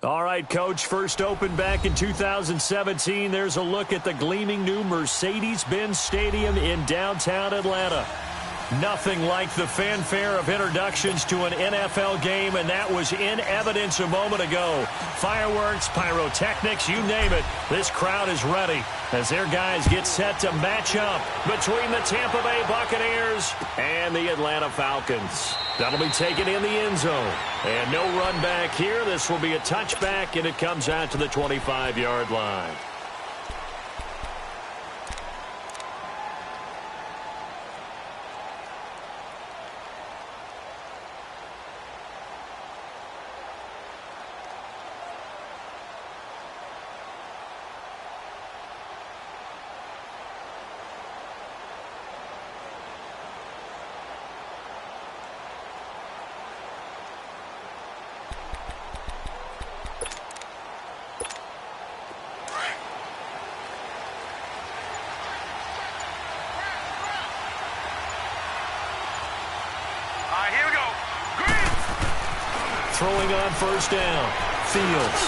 All right, Coach, first opened back in 2017. There's a look at the gleaming new Mercedes-Benz Stadium in downtown Atlanta. Nothing like the fanfare of introductions to an NFL game, and that was in evidence a moment ago. Fireworks, pyrotechnics, you name it. This crowd is ready as their guys get set to match up between the Tampa Bay Buccaneers and the Atlanta Falcons. That'll be taken in the end zone. And no run back here. This will be a touchback, and it comes out to the 25-yard line. Throwing on first down, Fields.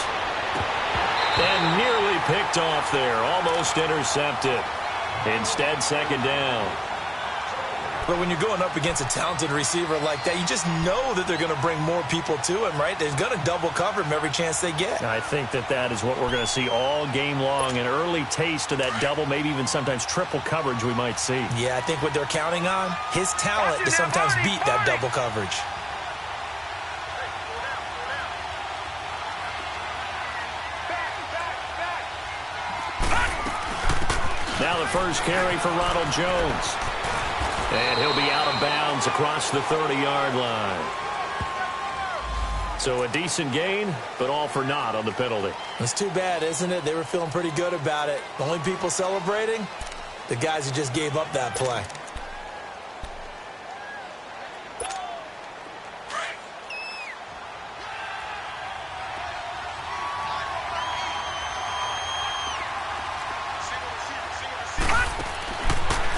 And nearly picked off there, almost intercepted. Instead, second down. But when you're going up against a talented receiver like that, you just know that they're going to bring more people to him, right? They're going to double cover him every chance they get. I think that is what we're going to see all game long, an early taste of that double, maybe even sometimes triple coverage we might see. Yeah, I think what they're counting on, his talent to sometimes beat that double coverage. Now the first carry for Ronald Jones. And he'll be out of bounds across the 30-yard line. So a decent gain, but all for naught on the penalty. It's too bad, isn't it? They were feeling pretty good about it. The only people celebrating, the guys who just gave up that play.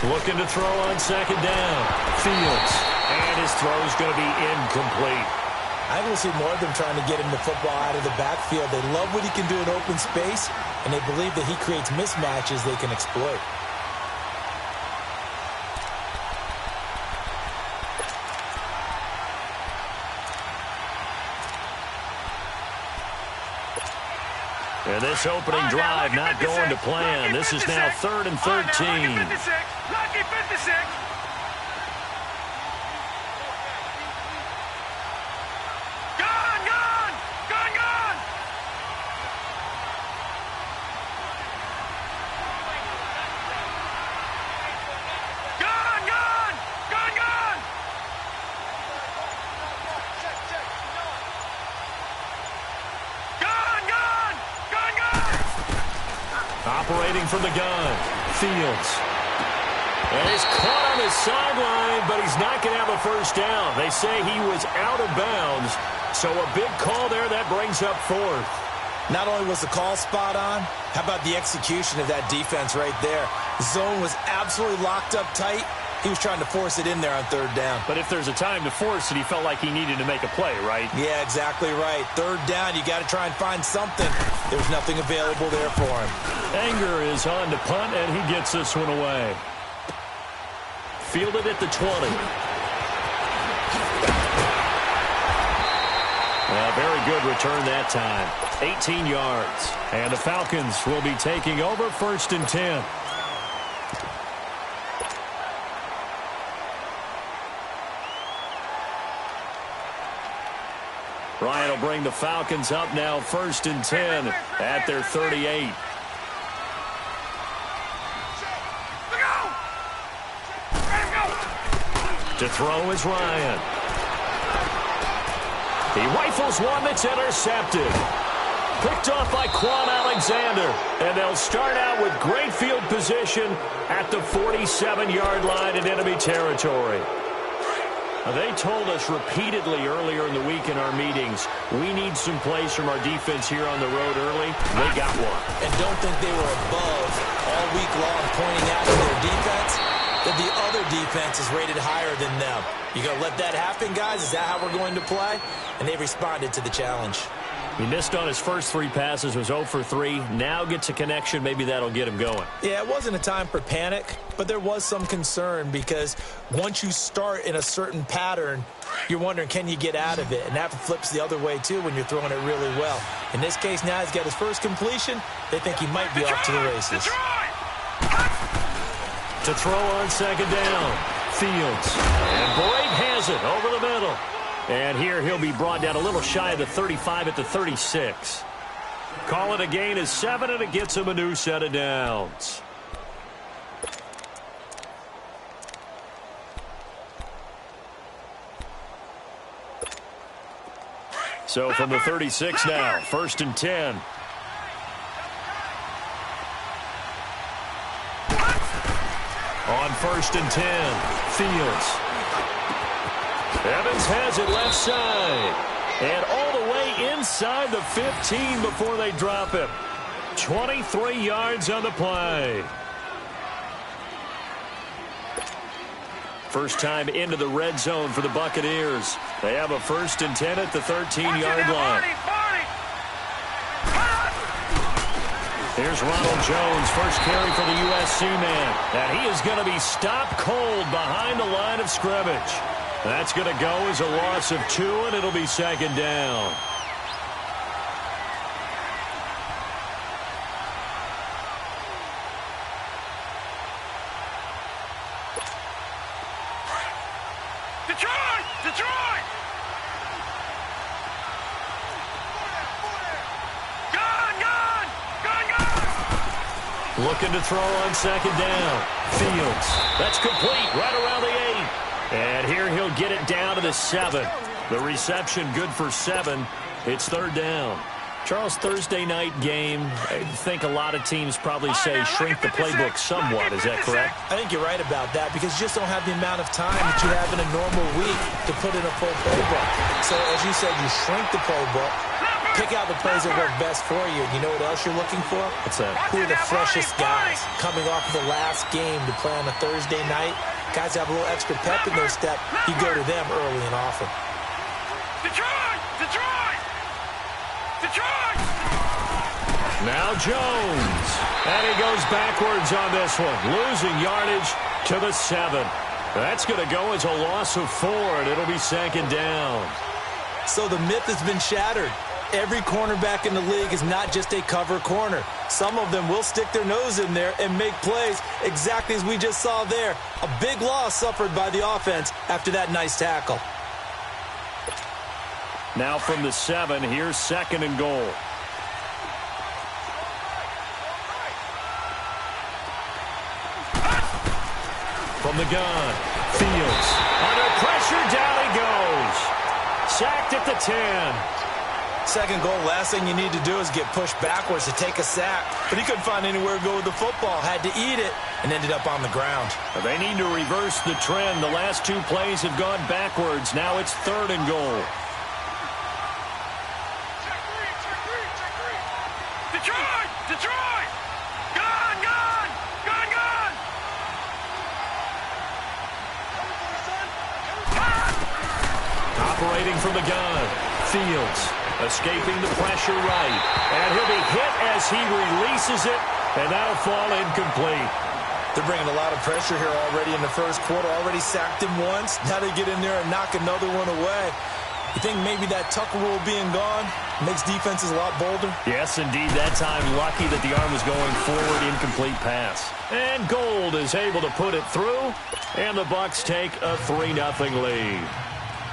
Looking to throw on second down. Fields. And his throw's going to be incomplete. I will see more of them trying to get him the football out of the backfield. They love what he can do in open space, and they believe that he creates mismatches they can exploit. And this opening drive not going to plan. This is now 3rd and 13. Lucky 56. Operating from the gun, Fields. And he's caught on his sideline, but he's not going to have a first down. They say he was out of bounds, so a big call there that brings up 4th. Not only was the call spot on, how about the execution of that defense right there? The zone was absolutely locked up tight. He was trying to force it in there on 3rd down. But if there's a time to force it, he felt like he needed to make a play, right? Yeah, exactly right. 3rd down, you got to try and find something. There's nothing available there for him. Anger is on to punt, and he gets this one away. Fielded at the 20. A very good return that time. 18 yards. And the Falcons will be taking over 1st and 10. Ryan will bring the Falcons up now 1st and 10 at their 38. To throw is Ryan. He rifles one that's intercepted. Picked off by Quan Alexander. And they'll start out with great field position at the 47-yard line in enemy territory. They told us repeatedly earlier in the week in our meetings, we need some plays from our defense here on the road early. They got one. And don't think they were above all week long pointing out to their defense that the other defense is rated higher than them. You going to let that happen, guys? Is that how we're going to play? And they responded to the challenge. He missed on his first 3 passes, was 0 for 3. Now gets a connection. Maybe that'll get him going. Yeah, it wasn't a time for panic, but there was some concern because once you start in a certain pattern, you're wondering, can you get out of it? And that flips the other way, too, when you're throwing it really well. In this case, now he's got his first completion. They think he might be off to the races. To throw on second down, Fields. And Boyd has it over the middle. And here he'll be brought down a little shy of the 35 at the 36. Call it a gain of 7, and it gets him a new set of downs. So from the 36 now, 1st and 10. On 1st and 10, Fields. Evans has it left side. And all the way inside the 15 before they drop him. 23 yards on the play. First time into the red zone for the Buccaneers. They have a 1st and 10 at the 13-yard line. Here's Ronald Jones, first carry for the USC man. And he is going to be stopped cold behind the line of scrimmage. That's going to go as a loss of 2, and it'll be 2nd down. Detroit! Gun! Looking to throw on 2nd down. Fields. That's complete right around the 8. And here he'll get it down to the 7. The reception good for 7. It's 3rd down. Charles, Thursday night game, I think a lot of teams probably say shrink the playbook somewhat. Is that correct? I think you're right about that because you just don't have the amount of time that you have in a normal week to put in a full playbook. So, as you said, you shrink the playbook, pick out the plays that work best for you. You know what else you're looking for? What's that? Who are the freshest guys coming off of the last game to play on a Thursday night? Guys have a little extra pep in their step. You go to them early and often. Detroit! Now Jones. And he goes backwards on this one. Losing yardage to the 7. That's going to go as a loss of 4, and it'll be 2nd down. So the myth has been shattered. Every cornerback in the league is not just a cover corner. Some of them will stick their nose in there and make plays exactly as we just saw there. A big loss suffered by the offense after that nice tackle. Now from the 7, here's 2nd and goal. From the gun, Fields. Under pressure, down he goes. Sacked at the 10. 2nd goal, last thing you need to do is get pushed backwards to take a sack. But he couldn't find anywhere to go with the football. Had to eat it and ended up on the ground. They need to reverse the trend. The last 2 plays have gone backwards. Now it's 3rd and goal. Detroit! Gun! Operating from the gun, Fields. Escaping the pressure right. And he'll be hit as he releases it, and that'll fall incomplete. They're bringing a lot of pressure here already in the first quarter. Already sacked him once. Now they get in there and knock another one away. You think maybe that Tucker rule being gone makes defenses a lot bolder? Yes, indeed. That time, lucky that the arm was going forward, incomplete pass. And Gold is able to put it through, and the Bucs take a 3-0 lead.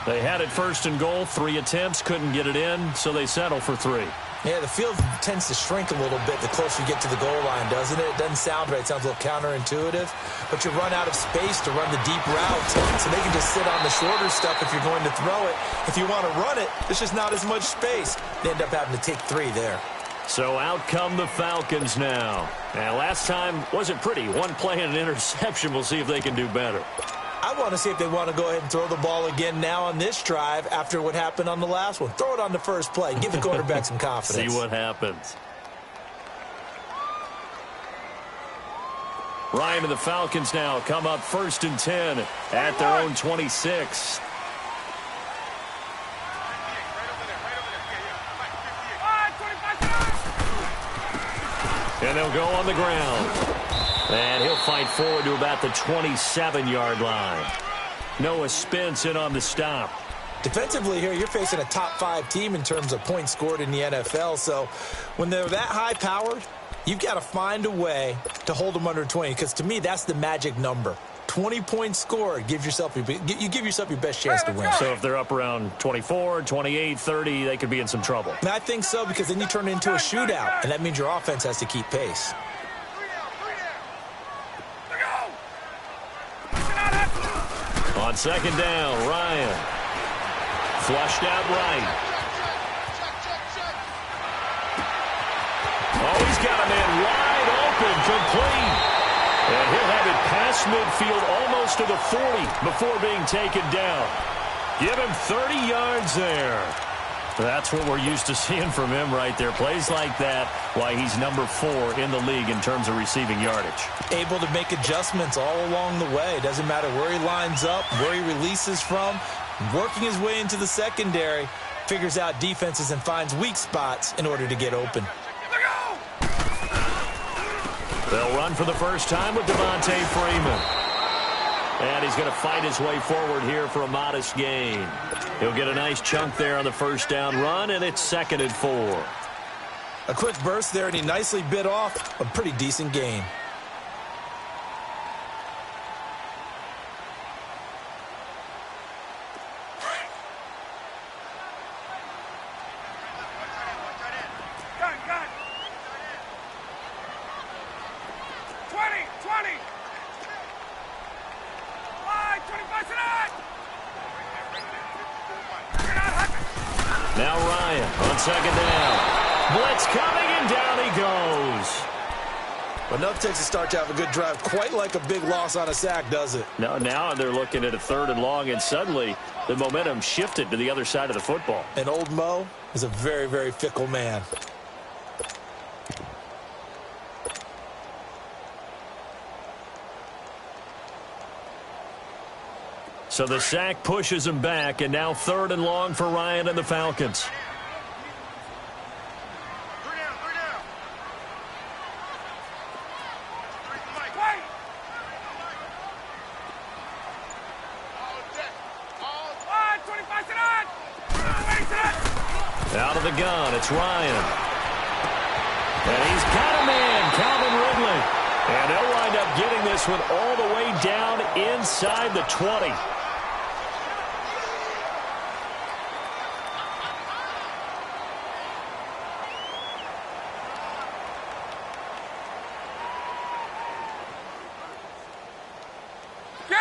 They had it 1st and goal, 3 attempts, couldn't get it in, so they settle for 3. Yeah, the field tends to shrink a little bit the closer you get to the goal line, doesn't it? It doesn't sound right. It sounds a little counterintuitive. But you run out of space to run the deep routes, so they can just sit on the shorter stuff if you're going to throw it. If you want to run it, there's just not as much space. They end up having to take 3 there. So out come the Falcons now. And last time wasn't pretty. 1 play and an interception. We'll see if they can do better. I want to see if they want to go ahead and throw the ball again now on this drive after what happened on the last one. Throw it on the first play. Give the quarterback some confidence. See what happens. Ryan and the Falcons now come up 1st and 10 at their own 26. And they'll go on the ground. And he'll fight forward to about the 27-yard line. Noah Spence in on the stop. Defensively here, you're facing a top-5 team in terms of points scored in the NFL. So when they're that high-powered, you've got to find a way to hold them under 20. Because to me, that's the magic number. 20 points scored, you give yourself your best chance to win. So if they're up around 24, 28, 30, they could be in some trouble. And I think so, because then you turn it into a shootout, and that means your offense has to keep pace. On second down, Ryan. Flushed out right. Oh, he's got a man wide open, complete. And he'll have it past midfield almost to the 40 before being taken down. Give him 30 yards there. That's what we're used to seeing from him right there. Plays like that, why he's number 4 in the league in terms of receiving yardage. Able to make adjustments all along the way. Doesn't matter where he lines up, where he releases from. Working his way into the secondary, figures out defenses and finds weak spots in order to get open. They'll run for the first time with Devontae Freeman. And he's going to fight his way forward here for a modest gain. He'll get a nice chunk there on the first down run, and it's 2nd and 4. A quick burst there, and he nicely bit off a pretty decent gain. Now Ryan on second down. Blitz coming, and down he goes. Enough takes a start to have a good drive. Quite like a big loss on a sack, does it? Now they're looking at a 3rd and long, and suddenly the momentum shifted to the other side of the football. And old Mo is a very, very fickle man. So the sack pushes him back, and now 3rd and long for Ryan and the Falcons. Out of the gun, it's Ryan. And he's got a man, Calvin Ridley. And they'll wind up getting this one all the way down inside the 20.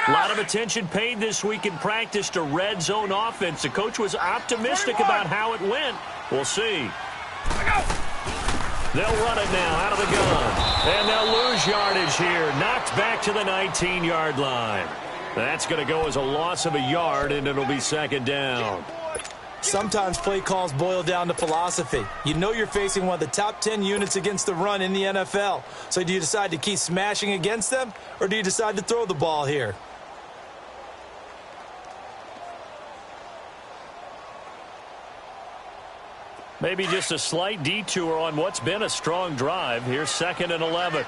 A lot of attention paid this week in practice to red zone offense. The coach was optimistic about how it went. We'll see. They'll run it now out of the gun. And they'll lose yardage here. Knocked back to the 19-yard line. That's going to go as a loss of a yard, and it'll be 2nd down. Sometimes play calls boil down to philosophy. You know you're facing one of the top 10 units against the run in the NFL. So do you decide to keep smashing against them, or do you decide to throw the ball here? Maybe just a slight detour on what's been a strong drive. Here's 2nd and 11.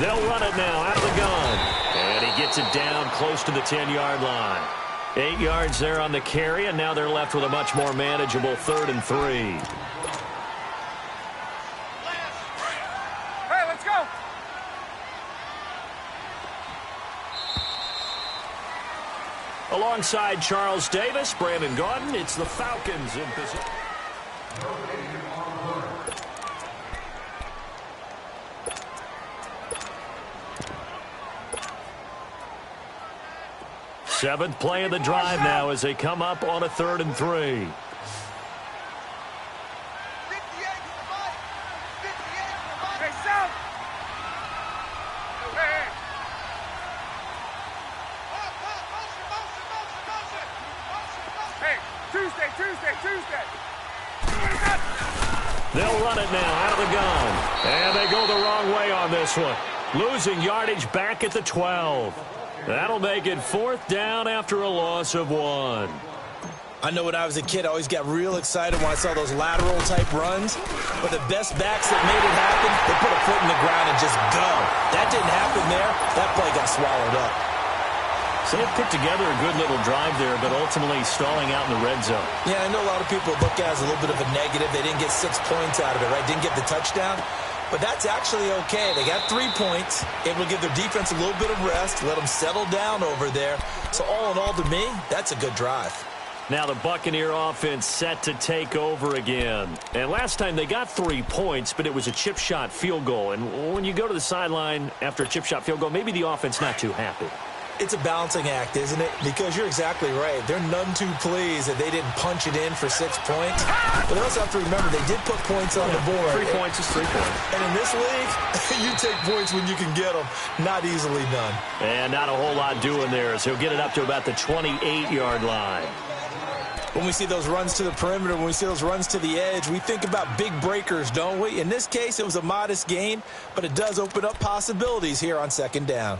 They'll run it now out of the gun. And he gets it down close to the 10-yard line. 8 yards there on the carry, and now they're left with a much more manageable 3rd and 3. Hey, let's go. Alongside Charles Davis, Brandon Gaudin, it's the Falcons in position. Seventh play of the drive now as they come up on a 3rd and 3. Tuesday. They'll run it now out of the gun. And they go the wrong way on this one. Losing yardage back at the 12. That'll make it 4th down after a loss of 1. I know when I was a kid, I always got real excited when I saw those lateral-type runs. But the best backs that made it happen, they put a foot in the ground and just go. That didn't happen there. That play got swallowed up. So they put together a good little drive there, but ultimately stalling out in the red zone. Yeah, I know a lot of people look at it as a little bit of a negative. They didn't get 6 points out of it, right? Didn't get the touchdown. But that's actually okay. They got 3 points, able to give their defense a little bit of rest, let them settle down over there. So all in all, to me, that's a good drive. Now the Buccaneer offense set to take over again. And last time they got 3 points, but it was a chip shot field goal. And when you go to the sideline after a chip shot field goal, maybe the offense not too happy. It's a balancing act, isn't it? Because you're exactly right. They're none too pleased that they didn't punch it in for 6 points. But they also have to remember they did put points on the board. 3 points is 3 points. And in this league, you take points when you can get them. Not easily done. And not a whole lot doing there as he'll get it up to about the 28-yard line. When we see those runs to the perimeter, when we see those runs to the edge, we think about big breakers, don't we? In this case, it was a modest gain, but it does open up possibilities here on 2nd down.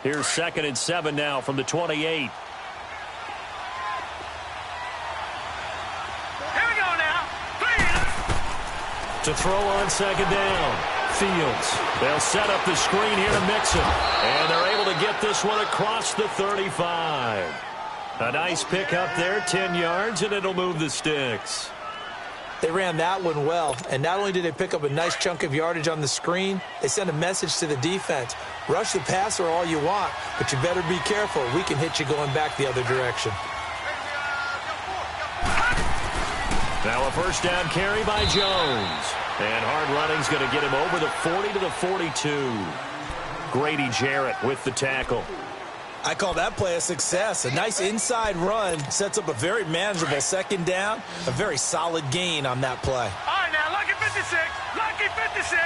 Here's 2nd and 7 now from the 28. Here we go now. To throw on 2nd down. Fields. They'll set up the screen here to Mixon. And they're able to get this one across the 35. A nice pick up there, 10 yards, and it'll move the sticks. They ran that one well, and not only did they pick up a nice chunk of yardage on the screen, they sent a message to the defense. Rush the passer all you want, but you better be careful. We can hit you going back the other direction. Now a first down carry by Jones. And hard running's going to get him over the 40 to the 42. Grady Jarrett with the tackle. I call that play a success. A nice inside run sets up a very manageable 2nd down. A very solid gain on that play. All right, now, lucky 56. Lucky 56.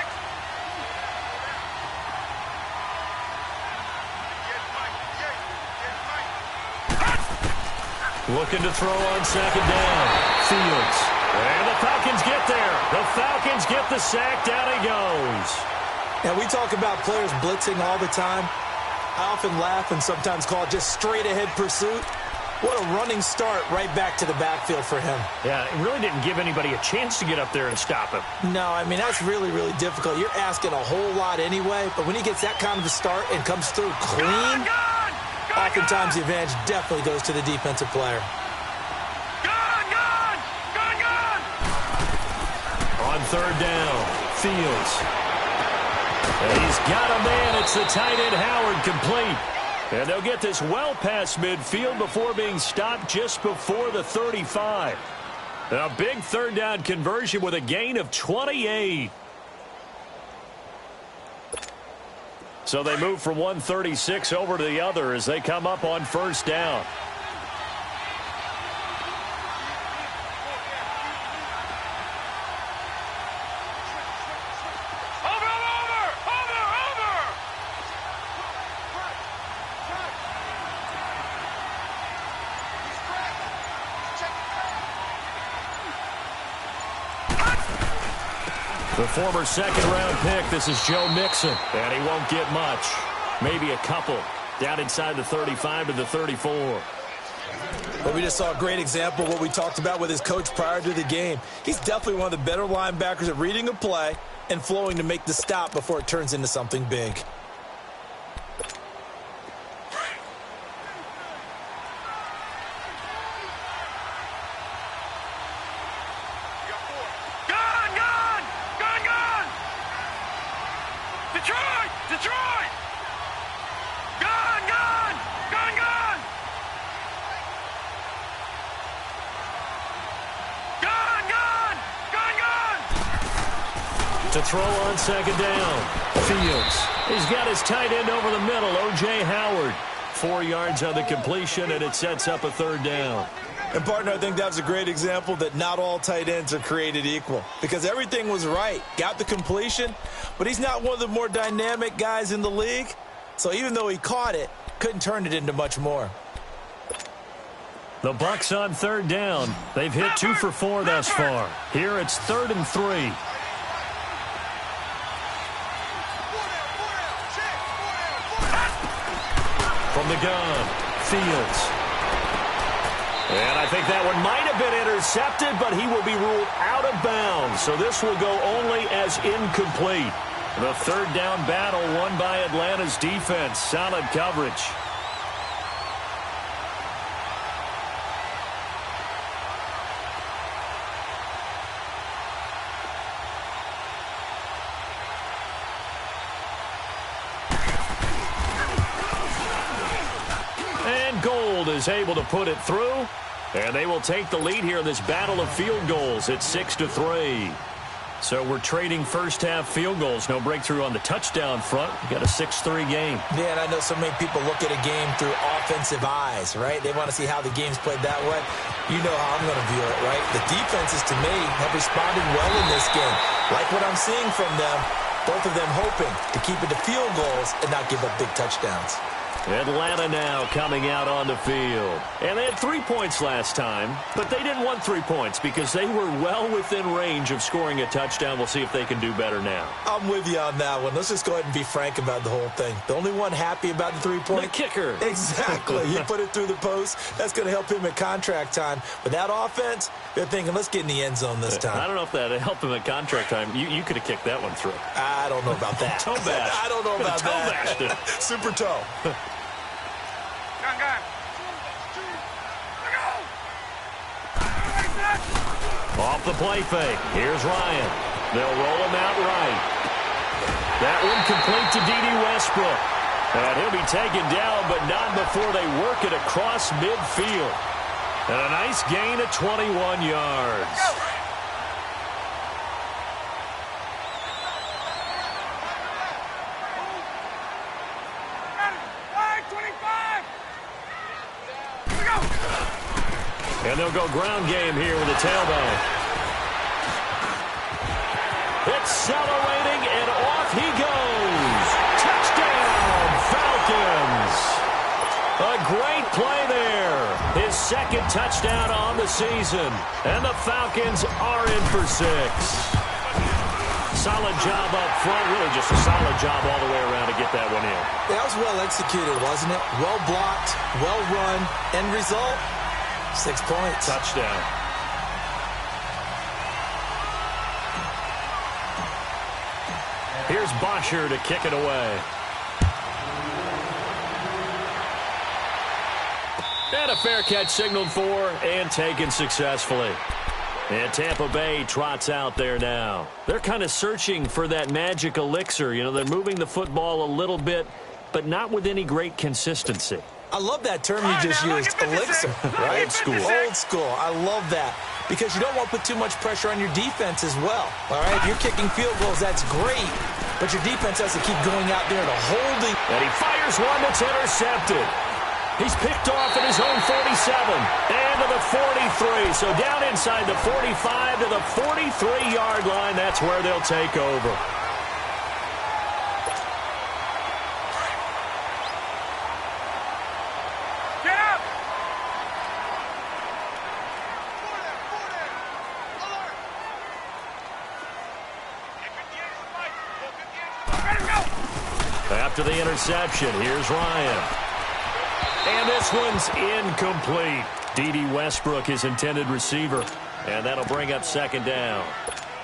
Looking to throw on 2nd down. Fields. And the Falcons get there. The Falcons get the sack. Down he goes. Now, we talk about players blitzing all the time. I often laugh and sometimes call it just straight-ahead pursuit. What a running start right back to the backfield for him. Yeah, it really didn't give anybody a chance to get up there and stop him. No, I mean, that's really, really difficult. You're asking a whole lot anyway, but when he gets that kind of a start and comes through clean, oftentimes the advantage definitely goes to the defensive player. On 3rd down, Fields. And he's got a man. It's the tight end Howard complete. And they'll get this well past midfield before being stopped just before the 35. A big 3rd down conversion with a gain of 28. So they move from 136 over to the other as they come up on 1st down. The former 2nd-round pick, this is Joe Mixon, and he won't get much. Maybe a couple down inside the 35 to the 34. But we just saw a great example of what we talked about with his coach prior to the game. He's definitely one of the better linebackers at reading a play and flowing to make the stop before it turns into something big. Detroit! Gone! To throw on 2nd down. Fields. He's got his tight end over the middle, O.J. Howard. 4 yards on the completion, and it sets up a 3rd down. And, partner, I think that's a great example that not all tight ends are created equal. Because everything was right. Got the completion, but he's not one of the more dynamic guys in the league. So even though he caught it, couldn't turn it into much more. The Bucs on 3rd down. They've hit 2 for 4 thus far. Here it's 3rd and 3. From the gun, Fields. And I think that one might have been intercepted, but he will be ruled out of bounds. So this will go only as incomplete. The third down battle won by Atlanta's defense. Solid coverage. And Gold is able to put it through. And they will take the lead here in this battle of field goals at 6-3. So we're trading first-half field goals. No breakthrough on the touchdown front. We got a 6-3 game. Yeah, and I know so many people look at a game through offensive eyes, right? They want to see how the game's played that way. You know how I'm going to view it, right? The defenses, to me, have responded well in this game. Like what I'm seeing from them, both of them hoping to keep it to field goals and not give up big touchdowns. Atlanta now coming out on the field. And they had 3 points last time, but they didn't want 3 points because they were well within range of scoring a touchdown. We'll see if they can do better now. I'm with you on that one. Let's just go ahead and be frank about the whole thing. The only one happy about the 3-point? The kicker. Exactly. He put it through the post. That's going to help him at contract time. But that offense, they're thinking, let's get in the end zone this time. I don't know if that helped him at contract time. You could have kicked that one through. I don't know about that. Toe bash. I don't know about that. Toe bashed it. Super toe. Off the play fake. Here's Ryan. They'll roll him out right. That one complete to D.D. Westbrook. And he'll be taken down, but not before they work it across midfield. And a nice gain of 21 yards. And they'll go ground game here with a tailback. Accelerating, and off he goes. Touchdown, Falcons. A great play there. His second touchdown on the season. And the Falcons are in for 6. Solid job up front. Really just a solid job all the way around to get that one in. That was well executed, wasn't it? Well blocked, well run. End result? 6 points. Touchdown. Here's Bosher to kick it away. And a fair catch signaled for and taken successfully. And Tampa Bay trots out there now. They're kind of searching for that magic elixir. You know, they're moving the football a little bit, but not with any great consistency. I love that term you just used, elixir, right? Old school. Old school. I love that because you don't want to put too much pressure on your defense as well, all right? If you're kicking field goals, that's great, but your defense has to keep going out there to holding. And he fires one that's intercepted. He's picked off at his own 47 and to the 43. So down inside the 45 to the 43-yard line. That's where they'll take over. After the interception, here's Ryan. And this one's incomplete. D.D. Westbrook, his intended receiver. And that'll bring up second down.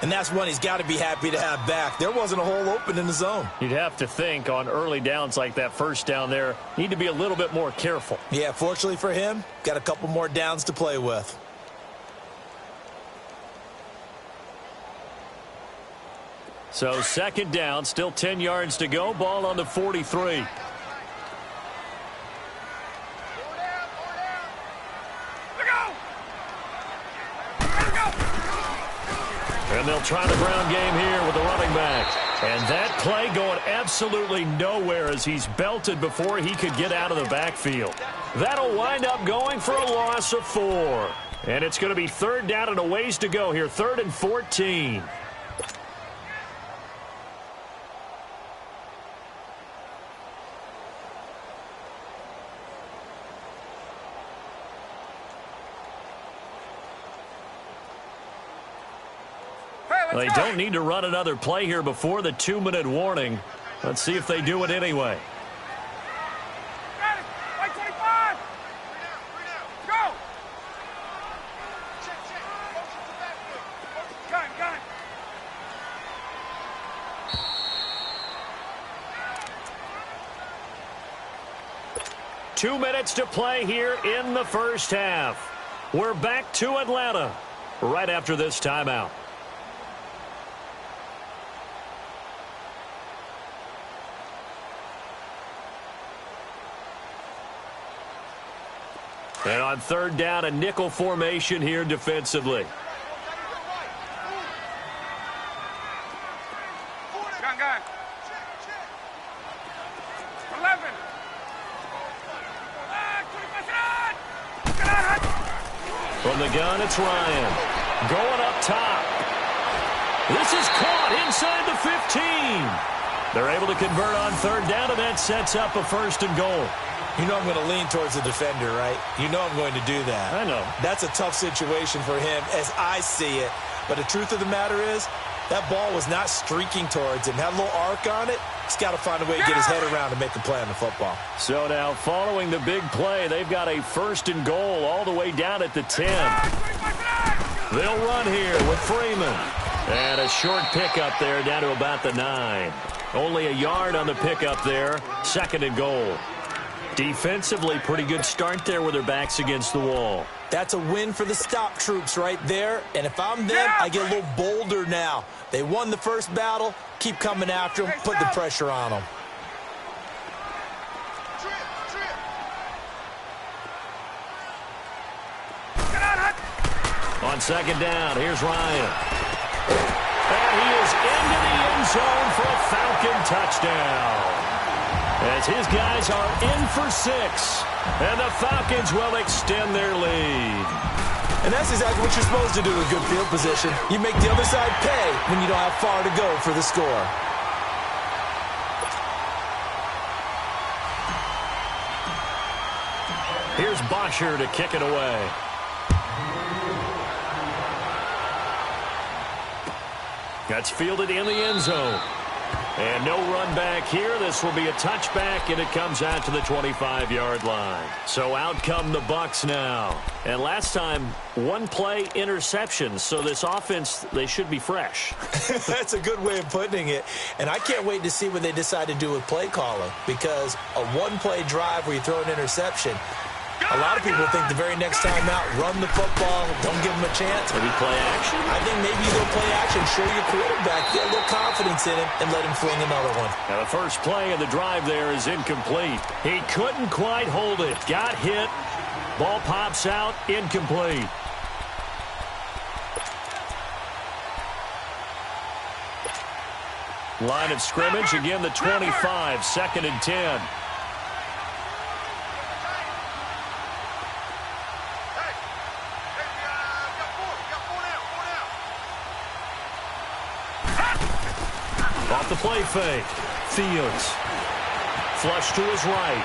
And that's one he's got to be happy to have back. There wasn't a hole open in the zone. You'd have to think on early downs like that first down there, need to be a little bit more careful. Yeah, fortunately for him, got a couple more downs to play with. So second down, still 10 yards to go. Ball on the 43. And they'll try the ground game here with the running back. And that play going absolutely nowhere as he's belted before he could get out of the backfield. That'll wind up going for a loss of 4. And it's going to be third down and a ways to go here. 3rd and 14. They don't need to run another play here before the 2-minute warning. Let's see if they do it anyway. 2 minutes to play here in the first half. We're back to Atlanta right after this timeout. And on third down, a nickel formation here defensively. Gun. 11. From the gun, it's Ryan. Going up top. This is caught inside the 15. They're able to convert on third down, and that sets up a first and goal. You know I'm going to lean towards the defender, right? You know I'm going to do that. I know. That's a tough situation for him as I see it. But the truth of the matter is, that ball was not streaking towards him. Had a little arc on it. He's got to find a way to get his head around and make a play on the football. So now, following the big play, they've got a first and goal all the way down at the 10. They'll run here with Freeman. And a short pickup there down to about the 9. Only a yard on the pickup there. Second and goal. Defensively, pretty good start there with their backs against the wall. That's a win for the stop troops right there. And if I'm them, I get a little bolder now. They won the first battle. Keep coming after them. Put the pressure on them. On second down, here's Ryan. And he is into the end zone for a Falcon touchdown. As his guys are in for 6. And the Falcons will extend their lead. And that's exactly what you're supposed to do with good field position. You make the other side pay when you don't have far to go for the score. Here's Bosher to kick it away. That's fielded in the end zone. And no run back here. This will be a touchback, and it comes out to the 25-yard line. So out come the Bucs now. And last time, one play interception. So this offense, they should be fresh. That's a good way of putting it. And I can't wait to see what they decide to do with play calling. Because a one-play drive where you throw an interception, a lot of people think the very next time out, run the football, don't give them a chance. Maybe play action? I think maybe you go play action, show your quarterback, get a little confidence in him, and let him fling another one. Now the first play of the drive there is incomplete. He couldn't quite hold it. Got hit. Ball pops out, incomplete. Line of scrimmage, again the 25, second and 10. Off the play fake. Fields. Flush to his right.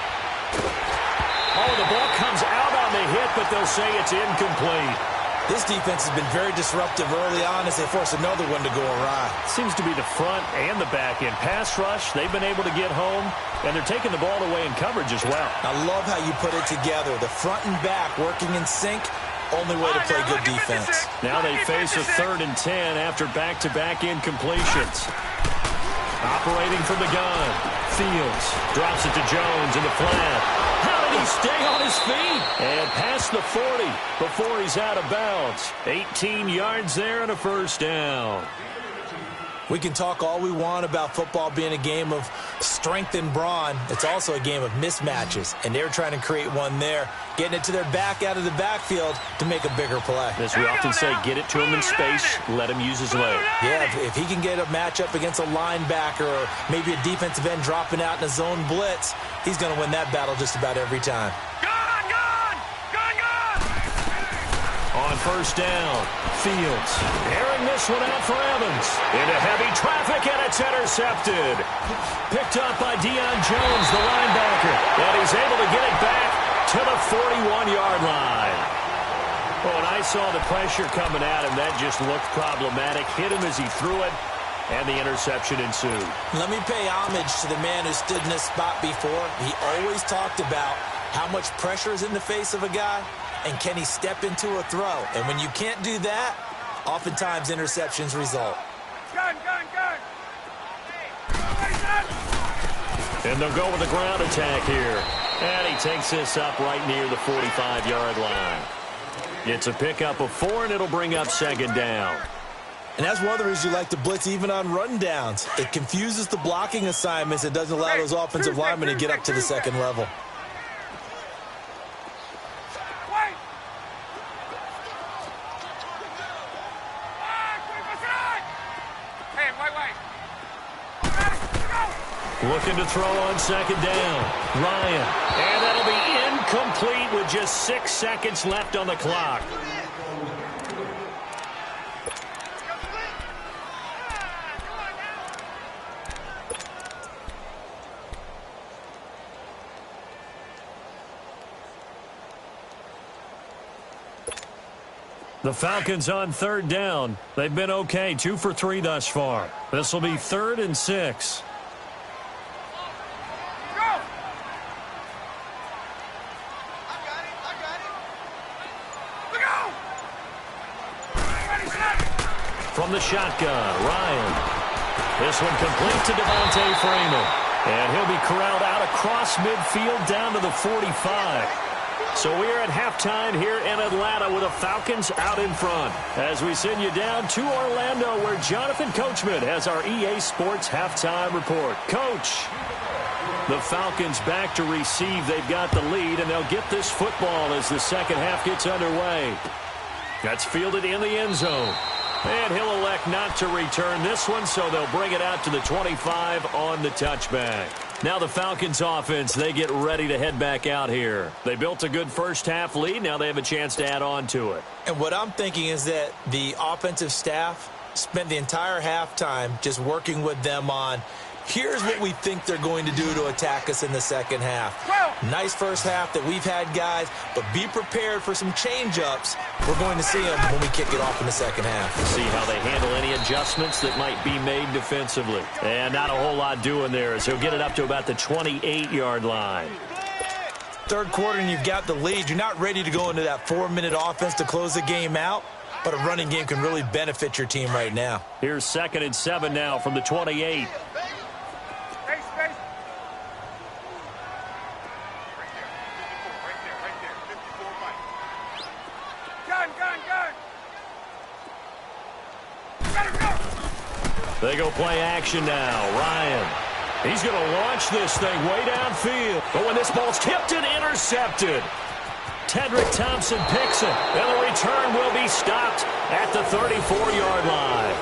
Oh, the ball comes out on the hit, but they'll say it's incomplete. This defense has been very disruptive early on as they force another one to go awry. Seems to be the front and the back end. Pass rush, they've been able to get home, and they're taking the ball away in coverage as well. I love how you put it together. The front and back working in sync. Only way to play good defense. Now they face a 3rd and 10 after back-to-back incompletions. Operating from the gun. Fields drops it to Jones in the flat. How did he stay on his feet? And past the 40 before he's out of bounds. 18 yards there and a first down. We can talk all we want about football being a game of strength and brawn. It's also a game of mismatches, and they're trying to create one there, getting it to their back out of the backfield to make a bigger play. As we often say, get it to him in space, let him use his leg. Yeah, if he can get a matchup against a linebacker or maybe a defensive end dropping out in a zone blitz, he's going to win that battle just about every time. On first down, Fields airing this one out for Evans. Into heavy traffic, and it's intercepted. Picked up by Deion Jones, the linebacker. And he's able to get it back to the 41-yard line. Well, when I saw the pressure coming at him, that just looked problematic. Hit him as he threw it, and the interception ensued. Let me pay homage to the man who stood in this spot before. He always talked about how much pressure is in the face of a guy. And can he step into a throw? And when you can't do that, oftentimes interceptions result. Gun. And they'll go with the ground attack here. And he takes this up right near the 45-yard line. It's a pickup of 4, and it'll bring up second down. And that's one of the reasons you like to blitz even on run downs. It confuses the blocking assignments. It doesn't allow those offensive linemen to get up to the second level. Looking to throw on second down. Ryan. And that'll be incomplete with just 6 seconds left on the clock. The Falcons on third down. They've been okay, 2 for 3 thus far. This will be 3rd and 6. From the shotgun, Ryan. This one complete to Devontae Freeman. And he'll be corralled out across midfield down to the 45. So we're at halftime here in Atlanta with the Falcons out in front. As we send you down to Orlando where Jonathan Coachman has our EA Sports halftime report. Coach, the Falcons back to receive. They've got the lead, and they'll get this football as the second half gets underway. That's fielded in the end zone. And he'll elect not to return this one, so they'll bring it out to the 25 on the touchback. Now the Falcons offense, they get ready to head back out here. They built a good first half lead. Now they have a chance to add on to it. And what I'm thinking is that the offensive staff spent the entire halftime just working with them on, here's what we think they're going to do to attack us in the second half. Nice first half that we've had, guys, but be prepared for some change-ups. We're going to see them when we kick it off in the second half. See how they handle any adjustments that might be made defensively. And not a whole lot doing there as he'll get it up to about the 28-yard line. Third quarter and you've got the lead. You're not ready to go into that 4-minute offense to close the game out, but a running game can really benefit your team right now. Here's 2nd and 7 now from the 28. They go play action now. Ryan. He's going to launch this thing way downfield. But when this ball's tipped and intercepted, Tedrick Thompson picks it. And the return will be stopped at the 34-yard line.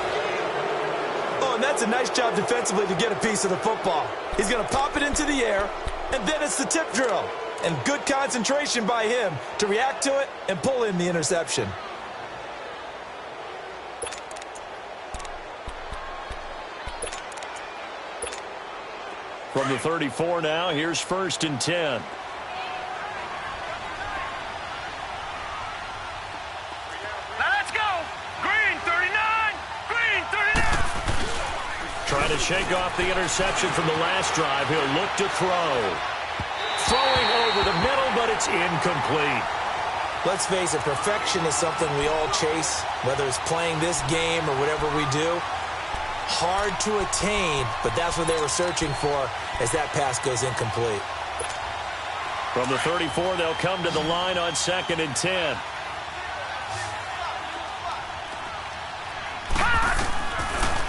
Oh, and that's a nice job defensively to get a piece of the football. He's going to pop it into the air, and then it's the tip drill. And good concentration by him to react to it and pull in the interception. From the 34 now, here's 1st and 10. Let's go! Green 39! Green 39! Trying to shake off the interception from the last drive. He'll look to throw. Throwing over the middle, but it's incomplete. Let's face it, perfection is something we all chase, whether it's playing this game or whatever we do. Hard to attain, but that's what they were searching for as that pass goes incomplete. From the 34, they'll come to the line on 2nd and 10.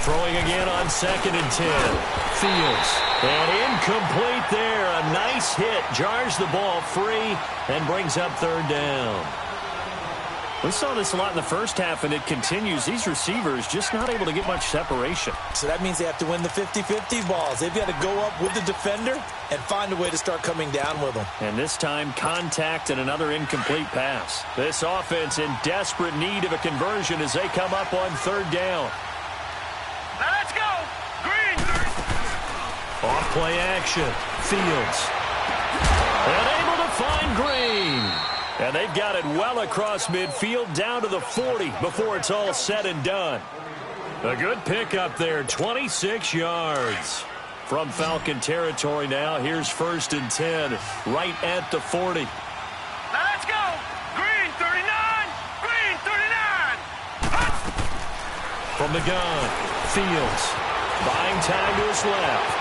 Throwing again on 2nd and 10. Fields. And incomplete there. A nice hit. Jars the ball free and brings up 3rd down. We saw this a lot in the first half, and it continues. These receivers just not able to get much separation. So that means they have to win the 50-50 balls. They've got to go up with the defender and find a way to start coming down with them. And this time, contact and another incomplete pass. This offense in desperate need of a conversion as they come up on 3rd down. Let's go! Green! Off play action. Fields. And able to find Green. And they've got it well across midfield down to the 40 before it's all said and done. A good pickup there, 26 yards. From Falcon territory now, here's 1st and 10, right at the 40. Let's go! Green 39! Green 39! From the gun, Fields. Buying time to his left.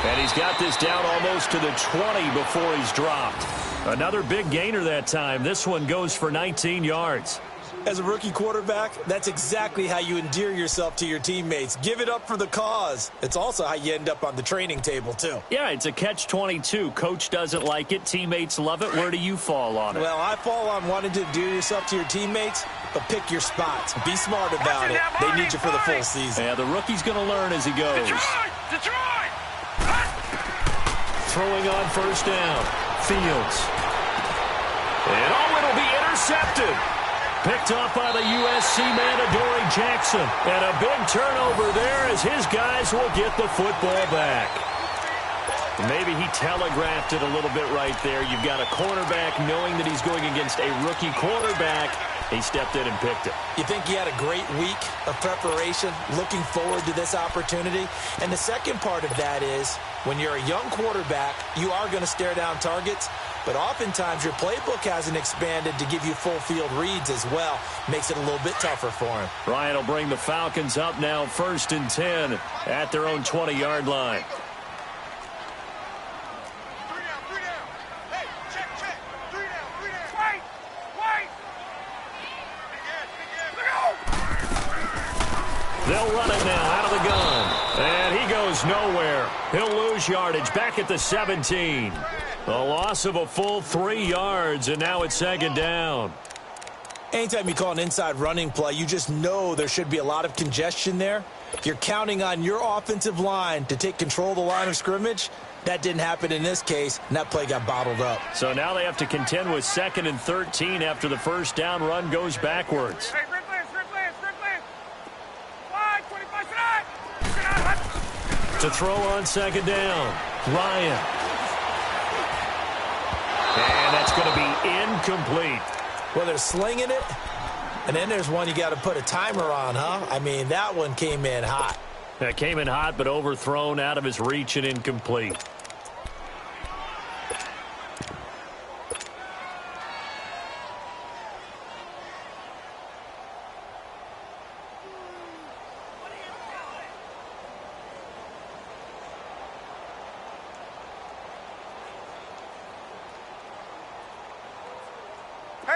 And he's got this down almost to the 20 before he's dropped. Another big gainer that time. This one goes for 19 yards. As a rookie quarterback, that's exactly how you endear yourself to your teammates. Give it up for the cause. It's also how you end up on the training table, too. Yeah, it's a catch-22. Coach doesn't like it. Teammates love it. Where do you fall on it? Well, I fall on wanting to endear yourself to your teammates, but pick your spots. Be smart about it. They need you for the full season. Yeah, the rookie's going to learn as he goes. Detroit! Throwing on first down. Fields. And it'll be intercepted. Picked off by the USC man, Adoree Jackson. And a big turnover there as his guys will get the football back. Maybe he telegraphed it a little bit right there. You've got a cornerback knowing that he's going against a rookie quarterback. He stepped in and picked it. You think he had a great week of preparation, looking forward to this opportunity? And the second part of that is, when you're a young quarterback, you are going to stare down targets, but oftentimes your playbook hasn't expanded to give you full field reads as well. Makes it a little bit tougher for him. Ryan will bring the Falcons up now 1st and 10 at their own 20-yard line. They'll run it now out of the gun. And he goes nowhere. He'll lose yardage back at the 17. A loss of a full 3 yards, and now it's 2nd down. Anytime you call an inside running play, you just know there should be a lot of congestion there. You're counting on your offensive line to take control of the line of scrimmage. That didn't happen in this case, and that play got bottled up. So now they have to contend with 2nd and 13 after the first down run goes backwards. To throw on 2nd down, Ryan. And that's going to be incomplete. Well, they're slinging it, and then there's one you got to put a timer on, huh? I mean, that one came in hot. That came in hot, but overthrown, out of his reach, and incomplete.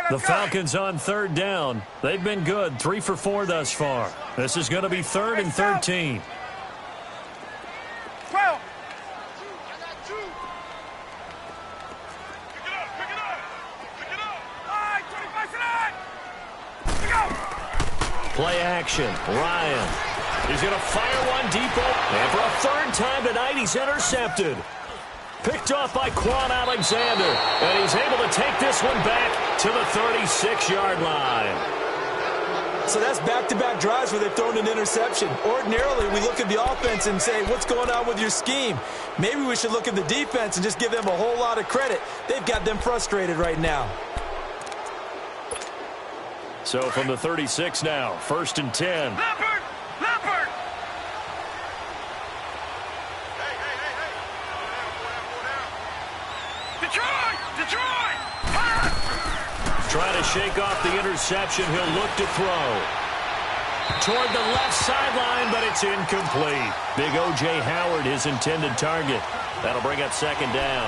The Falcons on 3rd down. They've been good, 3 for 4 thus far. This is going to be 3rd and 13. 12. Play action. Ryan. He's going to fire one deep open. And for a 3rd time tonight, he's intercepted. Picked off by Quan Alexander. And he's able to take this one back to the 36-yard line. So that's back-to-back drives where they've thrown an interception. Ordinarily, we look at the offense and say, what's going on with your scheme? Maybe we should look at the defense and just give them a whole lot of credit. They've got them frustrated right now. So from the 36 now, 1st and 10. Leopard! Detroit! Trying to shake off the interception. He'll look to throw. Toward the left sideline, but it's incomplete. Big O.J. Howard, his intended target. That'll bring up 2nd down.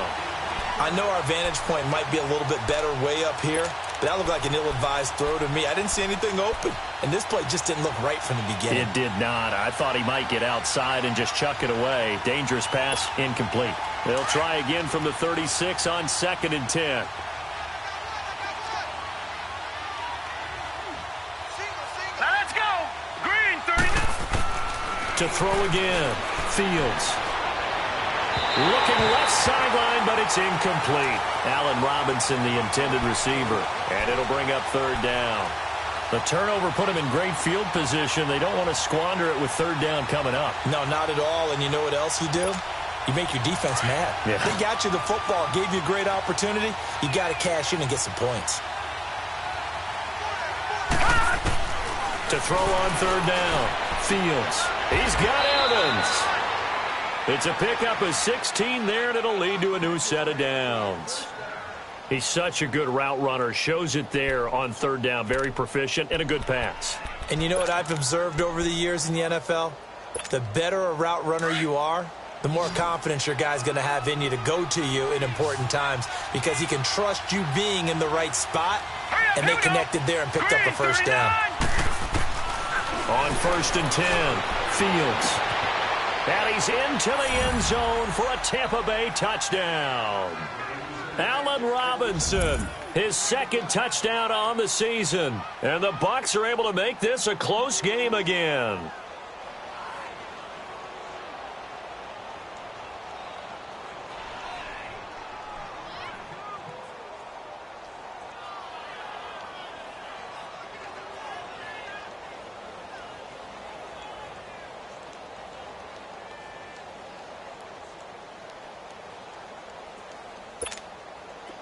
I know our vantage point might be a little bit better way up here, but that looked like an ill-advised throw to me. I didn't see anything open, and this play just didn't look right from the beginning. It did not. I thought he might get outside and just chuck it away. Dangerous pass, incomplete. They'll try again from the 36 on 2nd and 10. Let's go! Green 39. To throw again. Fields. Looking left sideline, but it's incomplete. Allen Robinson, the intended receiver. And it'll bring up 3rd down. The turnover put him in great field position. They don't want to squander it with 3rd down coming up. No, not at all. And you know what else you do? You make your defense mad. Yeah. They got you the football, gave you a great opportunity. You got to cash in and get some points. To throw on 3rd down. Fields. He's got Evans. It's a pickup of 16 there, and it'll lead to a new set of downs. He's such a good route runner. Shows it there on 3rd down. Very proficient and a good pass. And you know what I've observed over the years in the NFL? The better a route runner you are, the more confidence your guy's going to have in you to go to you in important times because he can trust you being in the right spot, and they connected there and picked up the first down. On 1st and 10, Fields. And he's into the end zone for a Tampa Bay touchdown. Allen Robinson, his second touchdown on the season. And the Bucs are able to make this a close game again.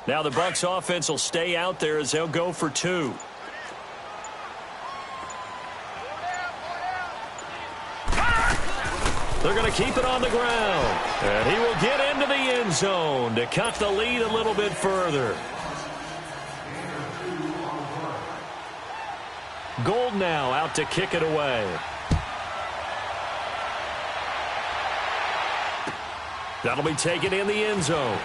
Now the Bucs offense will stay out there as they'll go for 2. They're going to keep it on the ground. And he will get into the end zone to cut the lead a little bit further. Gold now out to kick it away. That'll be taken in the end zone.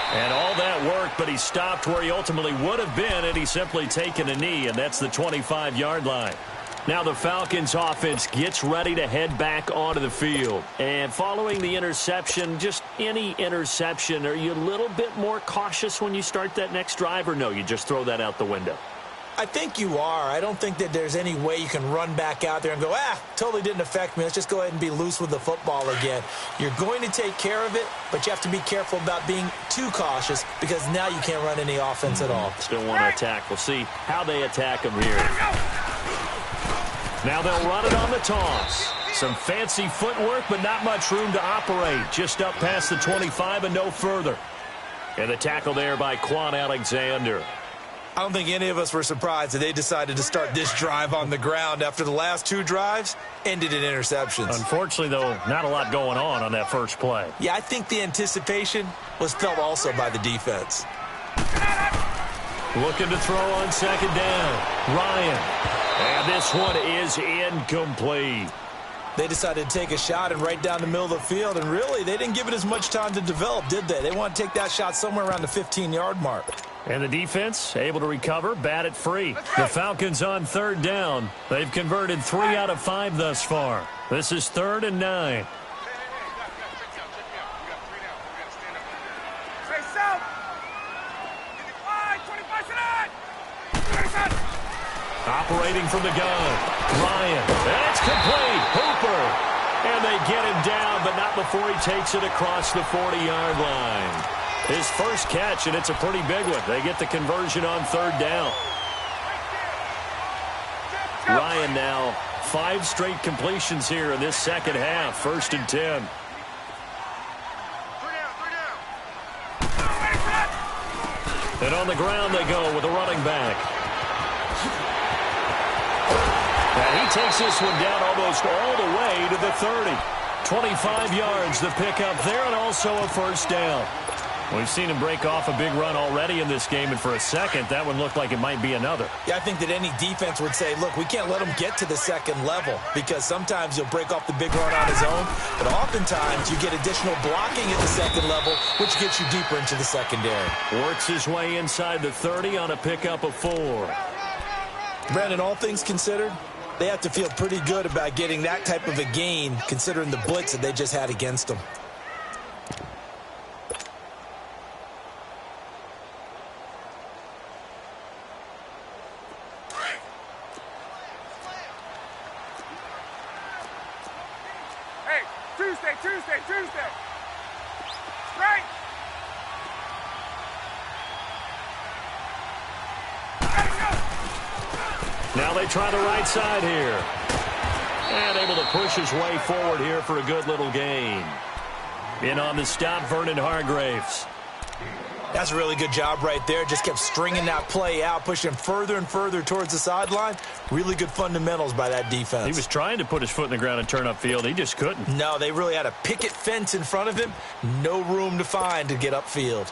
And all that work, but he stopped where he ultimately would have been had he simply taken a knee, and that's the 25-yard line. Now the Falcons offense gets ready to head back onto the field. And following the interception, just any interception, are you a little bit more cautious when you start that next drive, or no, you just throw that out the window? I think you are. I don't think that there's any way you can run back out there and go, totally didn't affect me. Let's just go ahead and be loose with the football again. You're going to take care of it, but you have to be careful about being too cautious because now you can't run any offense at all. Still want to attack. We'll see how they attack him here. Now they'll run it on the toss. Some fancy footwork, but not much room to operate. Just up past the 25 and no further. And the tackle there by Quan Alexander. I don't think any of us were surprised that they decided to start this drive on the ground after the last 2 drives ended in interceptions. Unfortunately, though, not a lot going on that first play. Yeah, I think the anticipation was felt also by the defense. Looking to throw on 2nd down. Ryan. And this one is incomplete. They decided to take a shot and right down the middle of the field, and really, they didn't give it as much time to develop, did they? They want to take that shot somewhere around the 15-yard mark. And the defense able to recover, bat it free. The Falcons on 3rd down. They've converted 3 out of 5 thus far. This is 3rd and 9. Operating from the gun. Ryan. And it's complete. Hooper. And they get him down, but not before he takes it across the 40-yard line. His first catch, and it's a pretty big one. They get the conversion on 3rd down. Ryan now 5 straight completions here in this second half. 1st and 10. And on the ground they go with a running back. And he takes this one down almost all the way to the 30. 25 yards the pickup there, and also a 1st down. We've seen him break off a big run already in this game, and for a second, that one looked like it might be another. Yeah, I think that any defense would say, look, we can't let him get to the 2nd level because sometimes he'll break off the big run on his own, but oftentimes you get additional blocking at the 2nd level, which gets you deeper into the secondary. Works his way inside the 30 on a pickup of 4. Brandon, all things considered, they have to feel pretty good about getting that type of a gain considering the blitz that they just had against them. Tuesday. Right. Now they try the right side here. And able to push his way forward here for a good little gain. In on the stop, Vernon Hargreaves. That's a really good job right there. Just kept stringing that play out, pushing further and further towards the sideline. Really good fundamentals by that defense. He was trying to put his foot in the ground and turn upfield. He just couldn't. No, they really had a picket fence in front of him. No room to find to get upfield.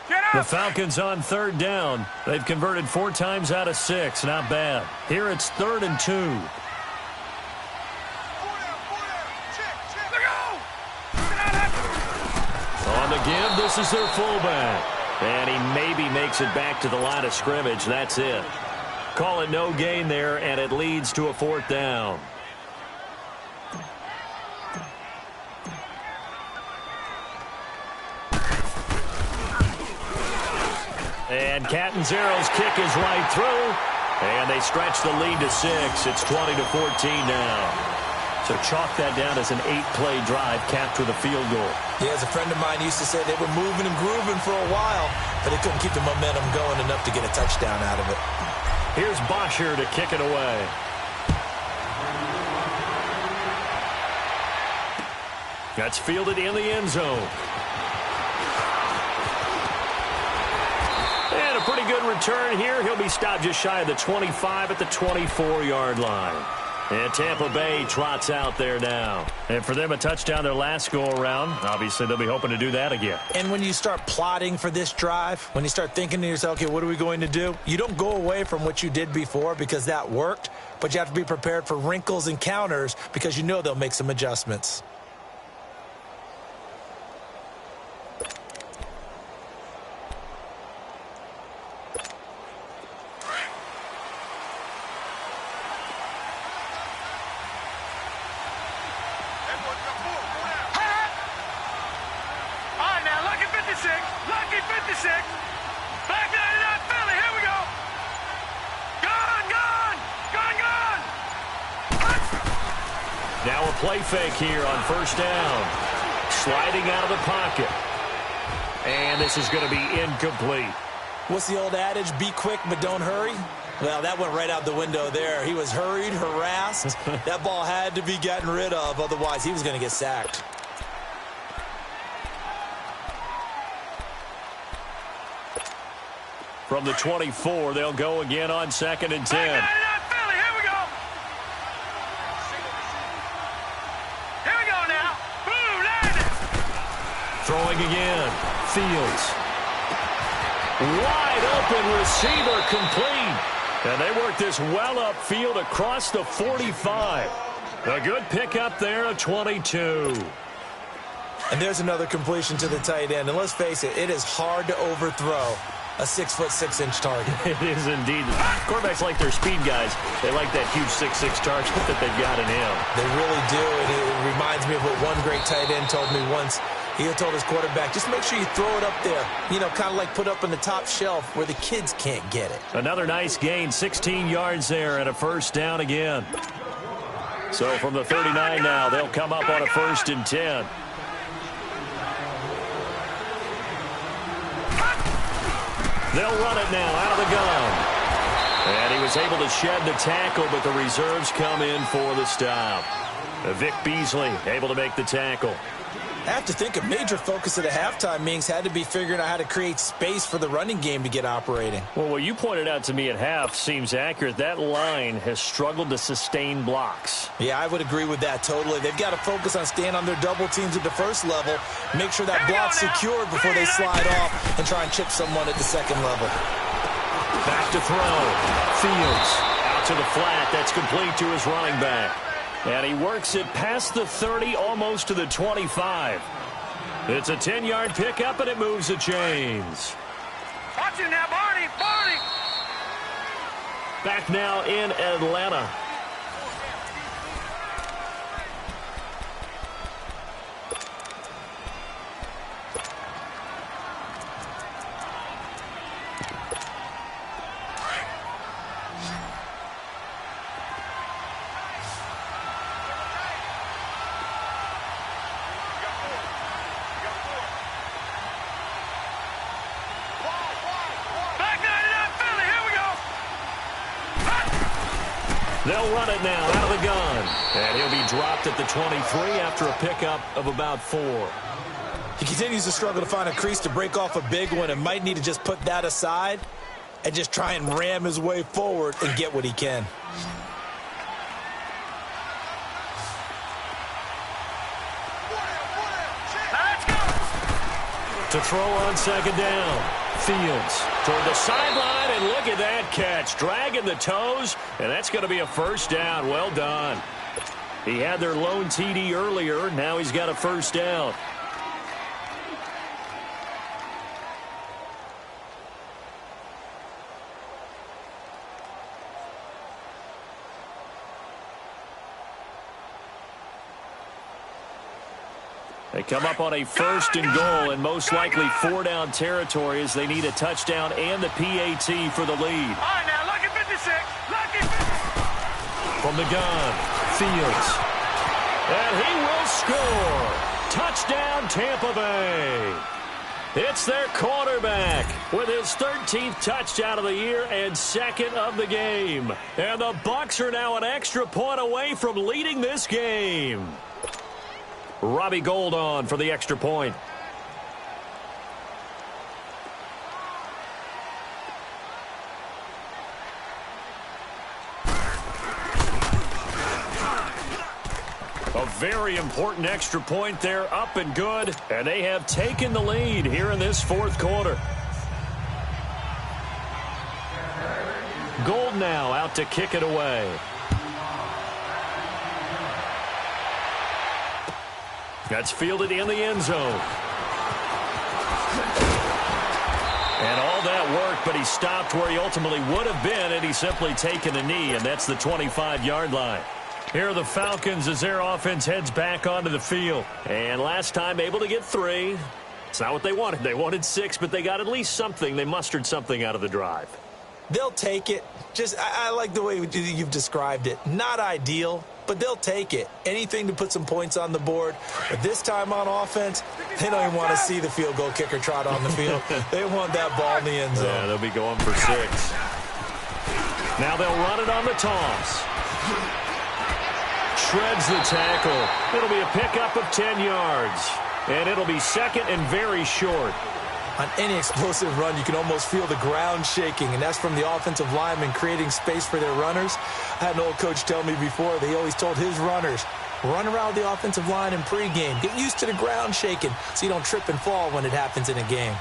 Get The Falcons on third down. They've converted 4 times out of 6. Not bad. Here it's 3rd and 2. On the give, this is their fullback. And he maybe makes it back to the line of scrimmage. That's it. Call it no gain there, and it leads to a 4th down. And Catanzaro's kick is right through. And they stretch the lead to 6. It's 20-14 now. So chalk that down as an 8-play drive capped with a field goal. Yeah, as a friend of mine used to say, they were moving and grooving for a while, but they couldn't keep the momentum going enough to get a touchdown out of it. Here's Bosher to kick it away. That's fielded in the end zone. And a pretty good return here. He'll be stopped just shy of the 25 at the 24-yard line. And Tampa Bay trots out there now. And for them, a touchdown their last go-around. Obviously, they'll be hoping to do that again. And when you start plotting for this drive, when you start thinking to yourself, okay, what are we going to do? You don't go away from what you did before because that worked, but you have to be prepared for wrinkles and counters because you know they'll make some adjustments. Now a play fake here on 1st down. Sliding out of the pocket. And this is going to be incomplete. What's the old adage? Be quick, but don't hurry? Well, that went right out the window there. He was hurried, harassed. That ball had to be gotten rid of. Otherwise, he was going to get sacked. From the 24, they'll go again on 2nd and 10. Throwing again. Fields. Wide open receiver complete. And they work this well upfield across the 45. A good pickup there at 22. And there's another completion to the tight end. And let's face it, it is hard to overthrow a 6'6" target. It is indeed. Quarterbacks like their speed guys. They like that huge 6'6" target that they've got in him. They really do. And it reminds me of what one great tight end told me once. He had told his quarterback, just make sure you throw it up there. You know, kind of like put up on the top shelf where the kids can't get it. Another nice gain, 16 yards there and a 1st down again. So from the 39 now, they'll come up on a 1st and 10. They'll run it now out of the gun. And he was able to shed the tackle, but the reserves come in for the stop. Vic Beasley able to make the tackle. I have to think a major focus at the halftime means had to be figuring out how to create space for the running game to get operating. Well, what you pointed out to me at half seems accurate. That line has struggled to sustain blocks. Yeah, I would agree with that totally. They've got to focus on staying on their double teams at the first level, make sure that block's secured before they slide off and try and chip someone at the second level. Back to throw. Fields out to the flat. That's complete to his running back. And he works it past the 30, almost to the 25. It's a 10-yard pickup, and it moves the chains. Watch it now, Barney! Barney! Back now in Atlanta. They'll run it now out of the gun. And he'll be dropped at the 23 after a pickup of about 4. He continues to struggle to find a crease to break off a big one and might need to just put that aside and just try and ram his way forward and get what he can. To throw on second down. Fields toward the sideline, and look at that catch. Dragging the toes, and that's going to be a first down. Well done. He had their lone TD earlier. Now he's got a first down. They come up on a first and goal, and most likely 4-down territory as they need a touchdown and the PAT for the lead. All right, now, lucky 56. Lucky 56. From the gun, Fields. And he will score. Touchdown, Tampa Bay. It's their quarterback with his 13th touchdown of the year and second of the game. And the Bucs are now an extra point away from leading this game. Robbie Gould on for the extra point. A very important extra point there, up and good, and they have taken the lead here in this fourth quarter. Gould now out to kick it away. That's fielded in the end zone. And all that work, but he stopped where he ultimately would have been had he simply taken a knee, and that's the 25-yard line. Here are the Falcons as their offense heads back onto the field. And last time able to get 3. It's not what they wanted. They wanted 6, but they got at least something. They mustered something out of the drive. They'll take it. I like the way you've described it. Not ideal, but they'll take it. Anything to put some points on the board. But this time on offense, they don't even want to see the field goal kicker trot on the field. They want that ball in the end zone. Yeah, they'll be going for 6. Now they'll run it on the toss. Shreds the tackle. It'll be a pickup of 10 yards. And it'll be second and very short. On any explosive run, you can almost feel the ground shaking, and that's from the offensive linemen creating space for their runners. I had an old coach tell me before, they always told his runners, run around the offensive line in pregame. Get used to the ground shaking so you don't trip and fall when it happens in a game.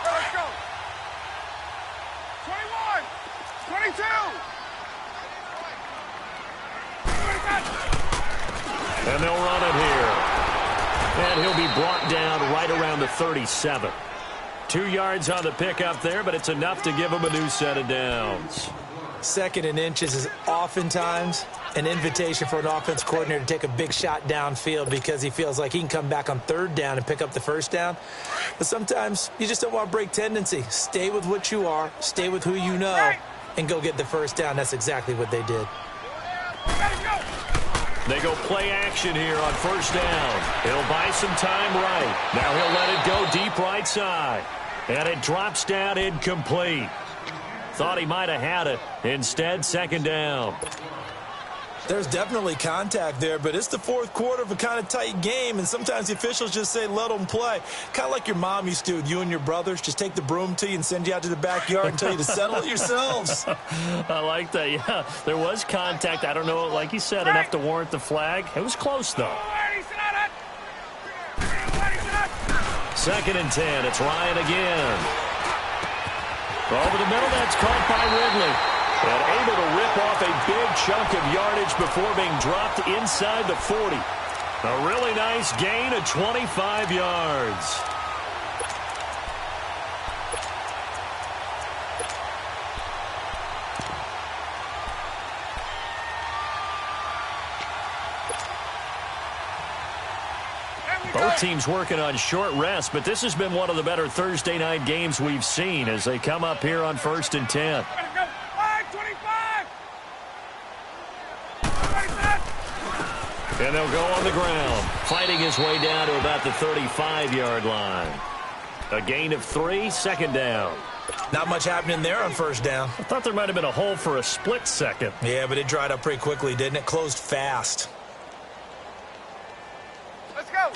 Let's go. 21. 22. And they'll run it here. And he'll be brought down right around the 37. 2 yards on the pickup there, but it's enough to give him a new set of downs. Second and inches is oftentimes an invitation for an offense coordinator to take a big shot downfield because he feels like he can come back on third down and pick up the first down. But sometimes you just don't want to break tendency. Stay with what you are, stay with who you know, and go get the first down. That's exactly what they did. They go play action here on first down. He'll buy some time right. Now he'll let it go deep right side. And it drops down incomplete. Thought he might have had it. Instead, second down. There's definitely contact there, but it's the fourth quarter of a kind of tight game, and sometimes the officials just say, let them play. Kind of like your mom used to with you and your brothers. Just take the broom to you and send you out to the backyard and tell you to settle it yourselves. I like that, yeah. There was contact. I don't know, like you said, enough to warrant the flag. It was close, though. Second and 10. It's Ryan again. Over the middle, that's caught by Ridley. And able to rip off a big chunk of yardage before being dropped inside the 40. A really nice gain of 25 yards. Both teams working on short rest, but this has been one of the better Thursday night games we've seen as they come up here on first and 10. And they'll go on the ground, fighting his way down to about the 35-yard line. A gain of 3, second down. Not much happening there on first down. I thought there might have been a hole for a split second. Yeah, but it dried up pretty quickly, didn't it? Closed fast. Let's go.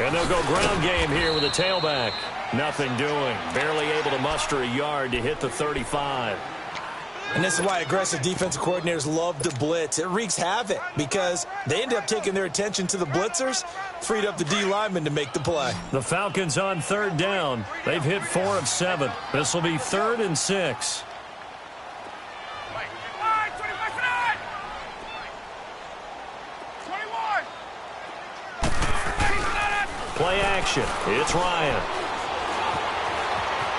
And they'll go ground game here with a tailback. Nothing doing. Barely able to muster a yard to hit the 35. And this is why aggressive defensive coordinators love to blitz. It wreaks havoc because they end up taking their attention to the blitzers, freed up the D lineman to make the play. The Falcons on third down. They've hit 4 of 7. This will be 3rd and 6. Play action. It's Ryan.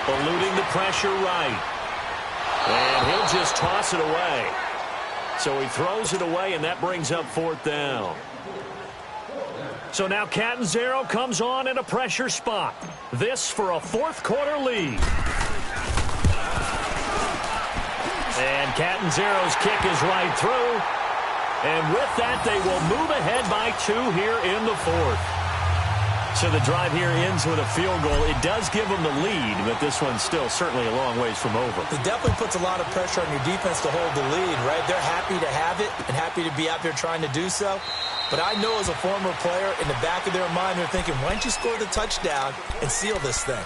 Eluding the pressure right. And he'll just toss it away. So he throws it away, and that brings up 4th down. So now Catanzaro comes on in a pressure spot. This for a 4th quarter lead. And Catanzaro's kick is right through. And with that, they will move ahead by 2 here in the 4th. So the drive here ends with a field goal. It does give them the lead, but this one's still certainly a long ways from over. It definitely puts a lot of pressure on your defense to hold the lead, right? They're happy to have it and happy to be out there trying to do so. But I know as a former player, in the back of their mind, they're thinking, why don't you score the touchdown and seal this thing?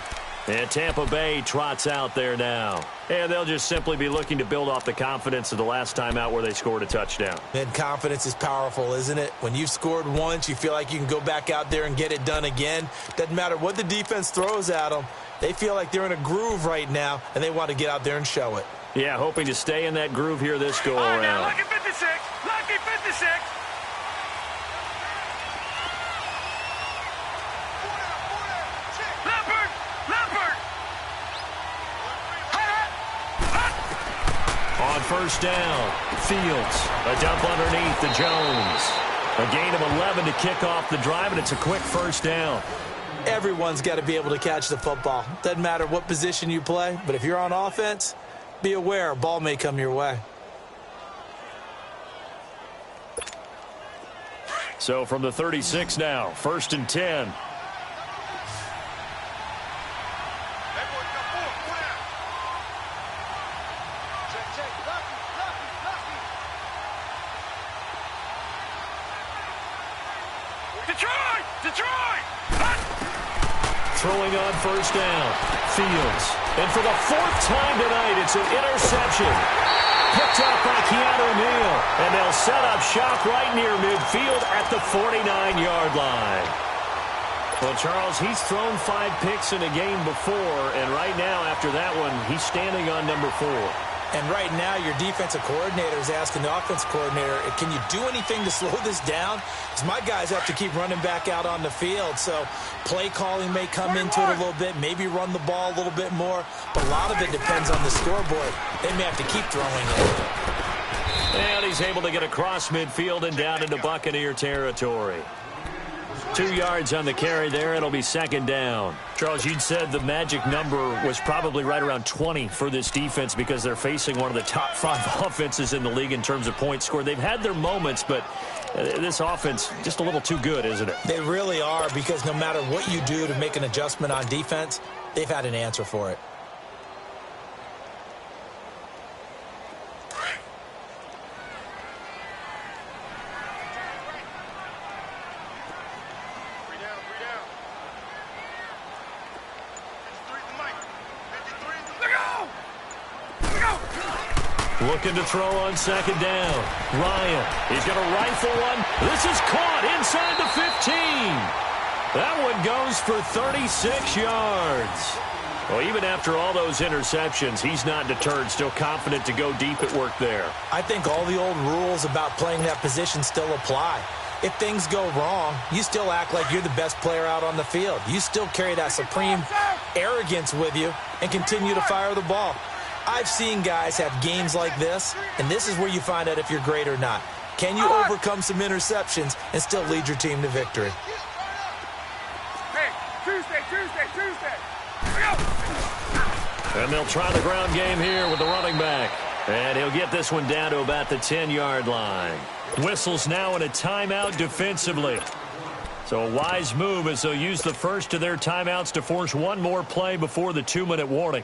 And Tampa Bay trots out there now. And they'll just simply be looking to build off the confidence of the last time out where they scored a touchdown. And confidence is powerful, isn't it? When you've scored once, you feel like you can go back out there and get it done again. Doesn't matter what the defense throws at them. They feel like they're in a groove right now, and they want to get out there and show it. Yeah, hoping to stay in that groove here this go-around. Now, lucky 56. Lucky 56. On first down, Fields, a dump underneath to Jones. A gain of 11 to kick off the drive, and it's a quick first down. Everyone's got to be able to catch the football. Doesn't matter what position you play, but if you're on offense, be aware a ball may come your way. So from the 36 now, 1st and 10. Throwing on first down, Fields. And for the 4th time tonight, it's an interception. Picked up by Keanu Neal. And they'll set up shop right near midfield at the 49-yard line. Well, Charles, he's thrown 5 picks in a game before, and right now, after that one, he's standing on number 4. And right now, your defensive coordinator is asking the offensive coordinator, can you do anything to slow this down? Because my guys have to keep running back out on the field. So play calling may come into it a little bit, maybe run the ball a little bit more. But a lot of it depends on the scoreboard. They may have to keep throwing it. And he's able to get across midfield and down into Buccaneer territory. 2 yards on the carry there. It'll be 2nd down. Charles, you'd said the magic number was probably right around 20 for this defense because they're facing one of the top 5 offenses in the league in terms of points scored. They've had their moments, but this offense just a little too good, isn't it? They really are, because no matter what you do to make an adjustment on defense, they've had an answer for it. Looking to throw on 2nd down. Ryan, he's going to rifle one. This is caught inside the 15. That one goes for 36 yards. Well, even after all those interceptions, he's not deterred, still confident to go deep at work there. I think all the old rules about playing that position still apply. If things go wrong, you still act like you're the best player out on the field. You still carry that supreme arrogance with you and continue to fire the ball. I've seen guys have games like this, and this is where you find out if you're great or not. Can you overcome some interceptions and still lead your team to victory? Hey, Tuesday. And they'll try the ground game here with the running back. And he'll get this one down to about the 10-yard line. Whistles now in a timeout defensively. So a wise move as they'll use the first of their timeouts to force one more play before the 2-minute warning.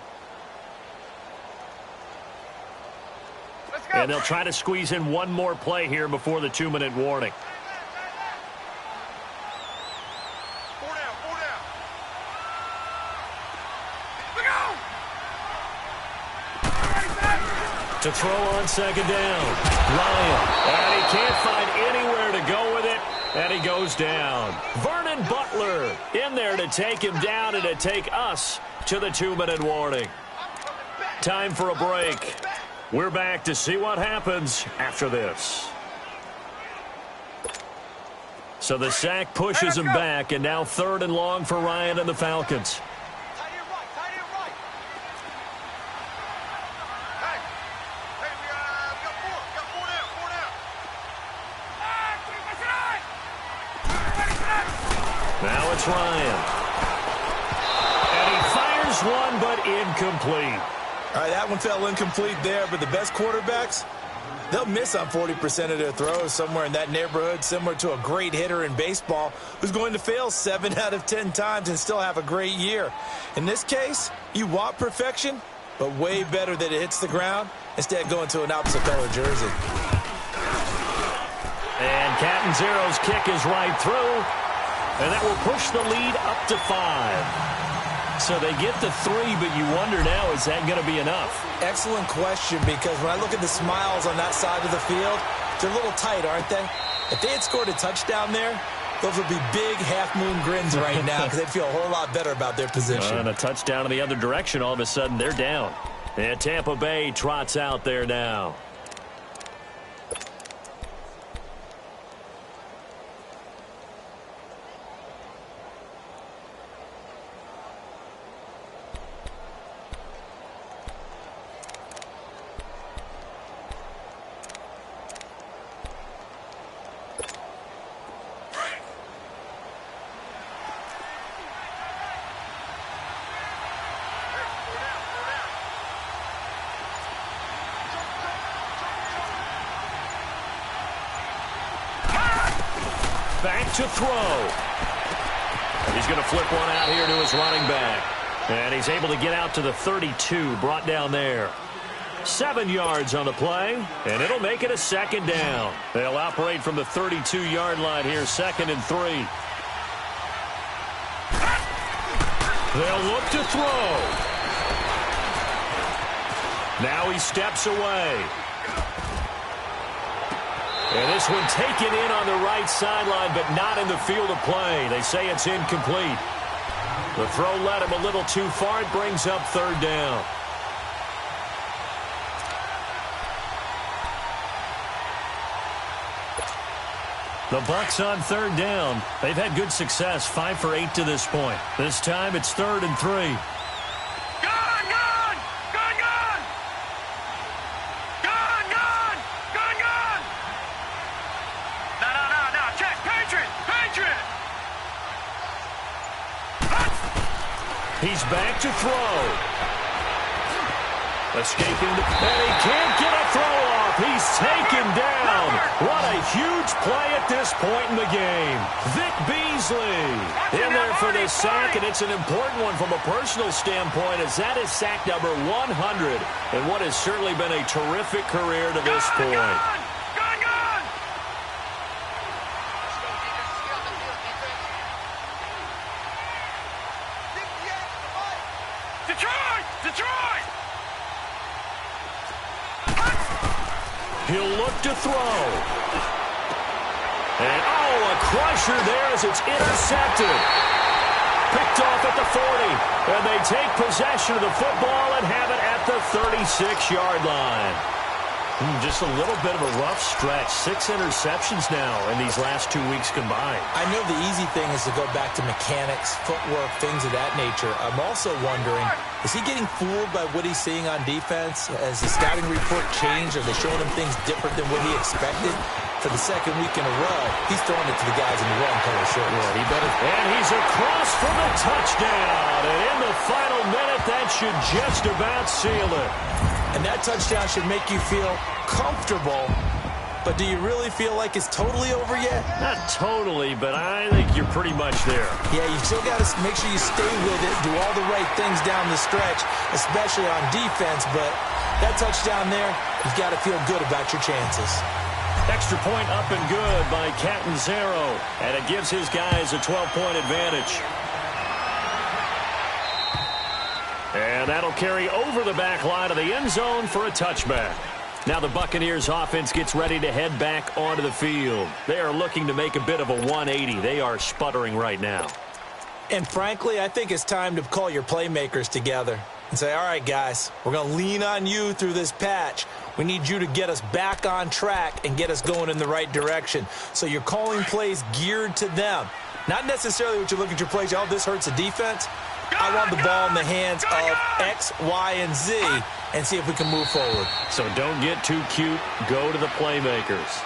And they'll try to squeeze in one more play here before the 2-minute warning. 4 down. To throw on second down. Ryan. And he can't find anywhere to go with it. And he goes down. Vernon Butler in there to take him down and to take us to the 2-minute warning. Time for a break. We're back to see what happens after this. So the sack pushes him back, and now 3rd and long for Ryan and the Falcons. Now it's Ryan. And he fires one, but incomplete. All right, that one fell incomplete there, but the best quarterbacks, they'll miss on 40% of their throws, somewhere in that neighborhood, similar to a great hitter in baseball who's going to fail 7 out of 10 times and still have a great year. In this case, you want perfection, but way better that it hits the ground instead of going to an opposite color jersey. And Catanzaro's kick is right through, and that will push the lead up to 5. So they get the 3, but you wonder now, is that going to be enough? Excellent question, because when I look at the smiles on that side of the field, they're a little tight, aren't they? If they had scored a touchdown there, those would be big half-moon grins right now because they'd feel a whole lot better about their position. And a touchdown in the other direction, all of a sudden they're down. And Tampa Bay trots out there now. Back to throw. He's going to flip one out here to his running back. And he's able to get out to the 32, brought down there. 7 yards on the play, and it'll make it a 2nd down. They'll operate from the 32-yard line here, 2nd and 3. They'll look to throw. Now he steps away. And this one taken in on the right sideline, but not in the field of play. They say it's incomplete. The throw led him a little too far. It brings up 3rd down. The Bucs on 3rd down. They've had good success, 5 for 8 to this point. This time it's 3rd and 3. He's back to throw. Escaping the... And he can't get a throw off. He's taken down. What a huge play at this point in the game. Vic Beasley in there for this sack, and it's an important one from a personal standpoint, as that is sack number 100 in what has certainly been a terrific career to this point. He'll look to throw. And, a crusher there as it's intercepted. Picked off at the 40. And they take possession of the football and have it at the 36-yard line. Just a little bit of a rough stretch. 6 interceptions now in these last 2 weeks combined. I know the easy thing is to go back to mechanics, footwork, things of that nature. I'm also wondering, is he getting fooled by what he's seeing on defense? Has the scouting report changed? Are they showing him things different than what he expected? For the 2nd week in a row, he's throwing it to the guys in the wrong color shirts. Yeah, he better. And he's across for the touchdown. And in the final minute, that should just about seal it. And that touchdown should make you feel comfortable. But do you really feel like it's totally over yet? Not totally, but I think you're pretty much there. Yeah, you still got to make sure you stay with it, do all the right things down the stretch, especially on defense. But that touchdown there, you've got to feel good about your chances. Extra point up and good by Catanzaro, and it gives his guys a 12-point advantage. And And that'll carry over the back line of the end zone for a touchback. Now the Buccaneers offense gets ready to head back onto the field. They are looking to make a bit of a 180. They are sputtering right now. And frankly, I think it's time to call your playmakers together and say, all right, guys, we're going to lean on you through this patch. We need you to get us back on track and get us going in the right direction. So you're calling plays geared to them. Not necessarily what you look at your plays, oh, this hurts the defense. I want the ball in the hands of X, Y, and Z and see if we can move forward. So don't get too cute. Go to the playmakers.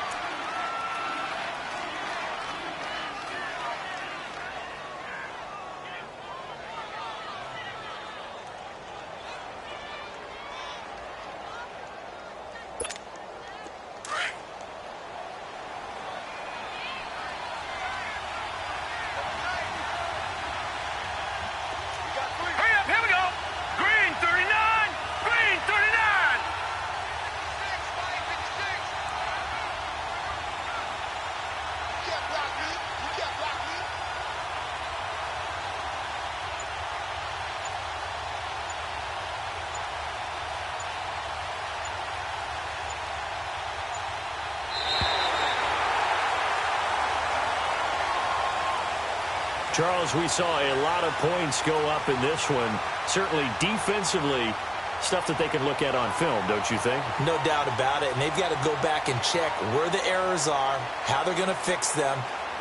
Charles, we saw a lot of points go up in this one. Certainly defensively, stuff that they can look at on film, don't you think? No doubt about it. And they've got to go back and check where the errors are, how they're going to fix them,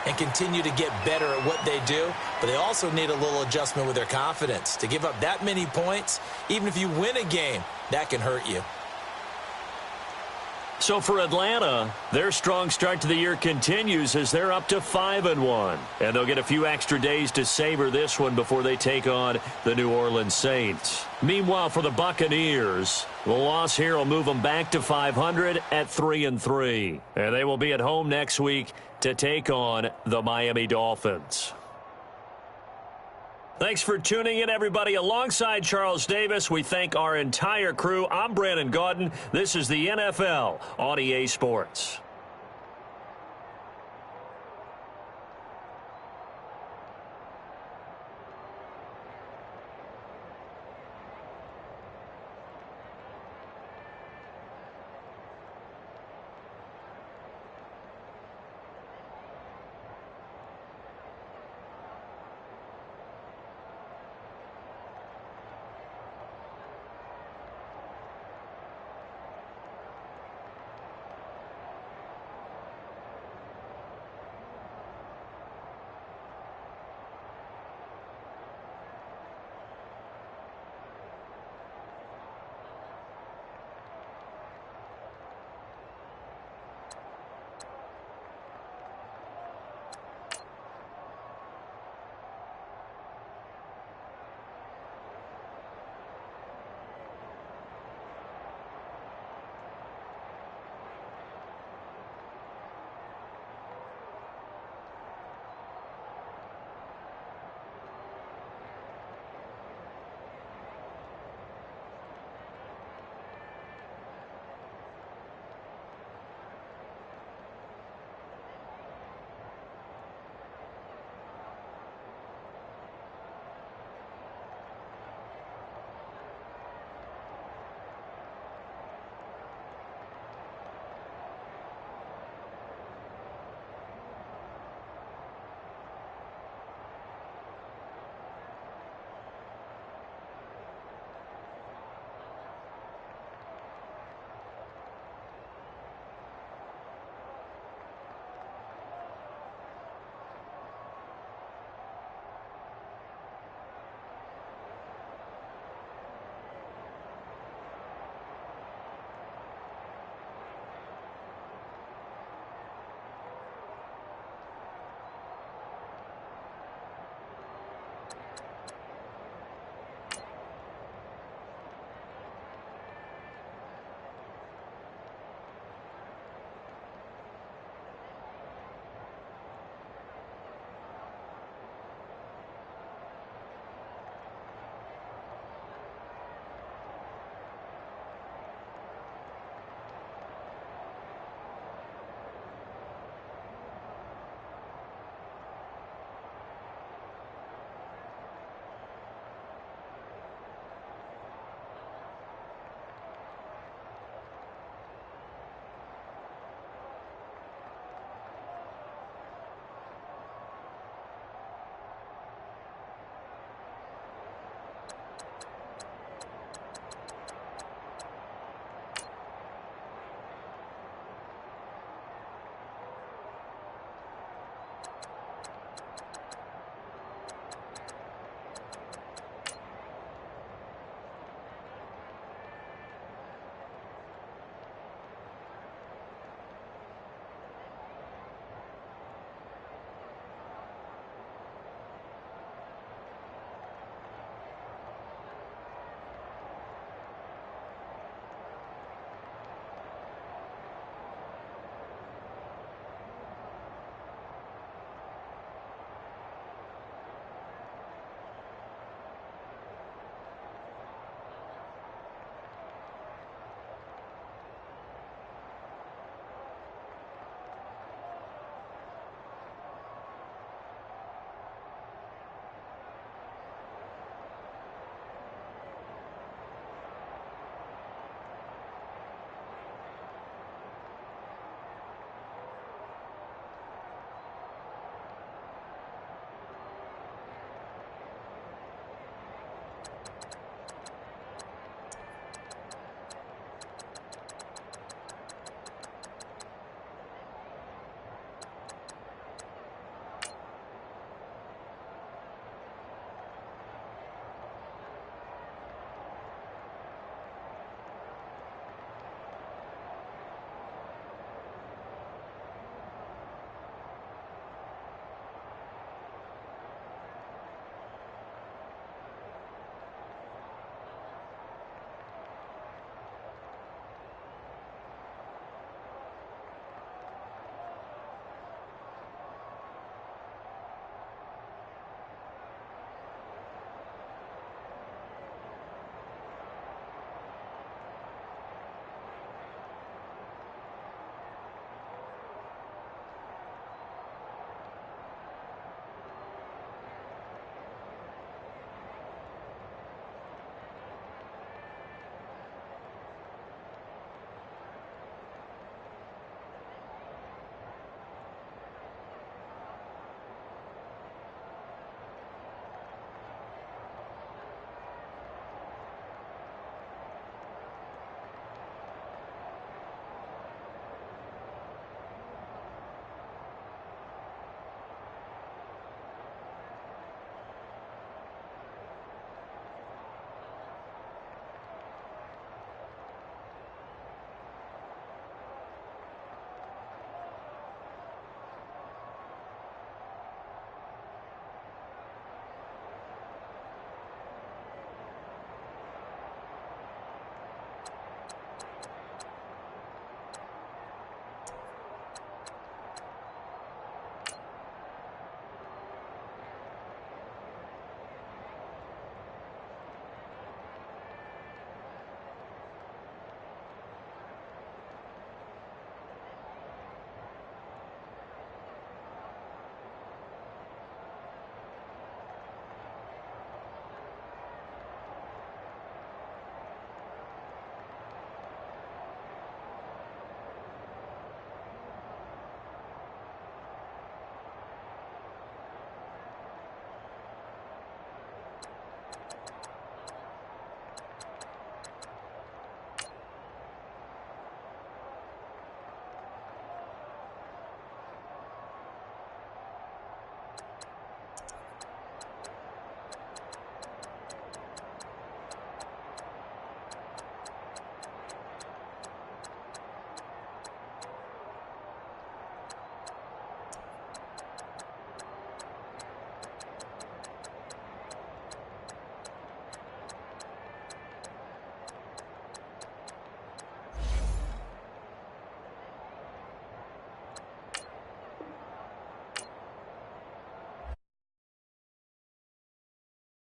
and continue to get better at what they do. But they also need a little adjustment with their confidence. To give up that many points, even if you win a game, that can hurt you. So for Atlanta, their strong start to the year continues as they're up to 5-1. And they'll get a few extra days to savor this one before they take on the New Orleans Saints. Meanwhile, for the Buccaneers, the loss here will move them back to 500 at 3-3. And they will be at home next week to take on the Miami Dolphins. Thanks for tuning in, everybody. Alongside Charles Davis, we thank our entire crew. I'm Brandon Gaudin. This is the NFL on EA Sports.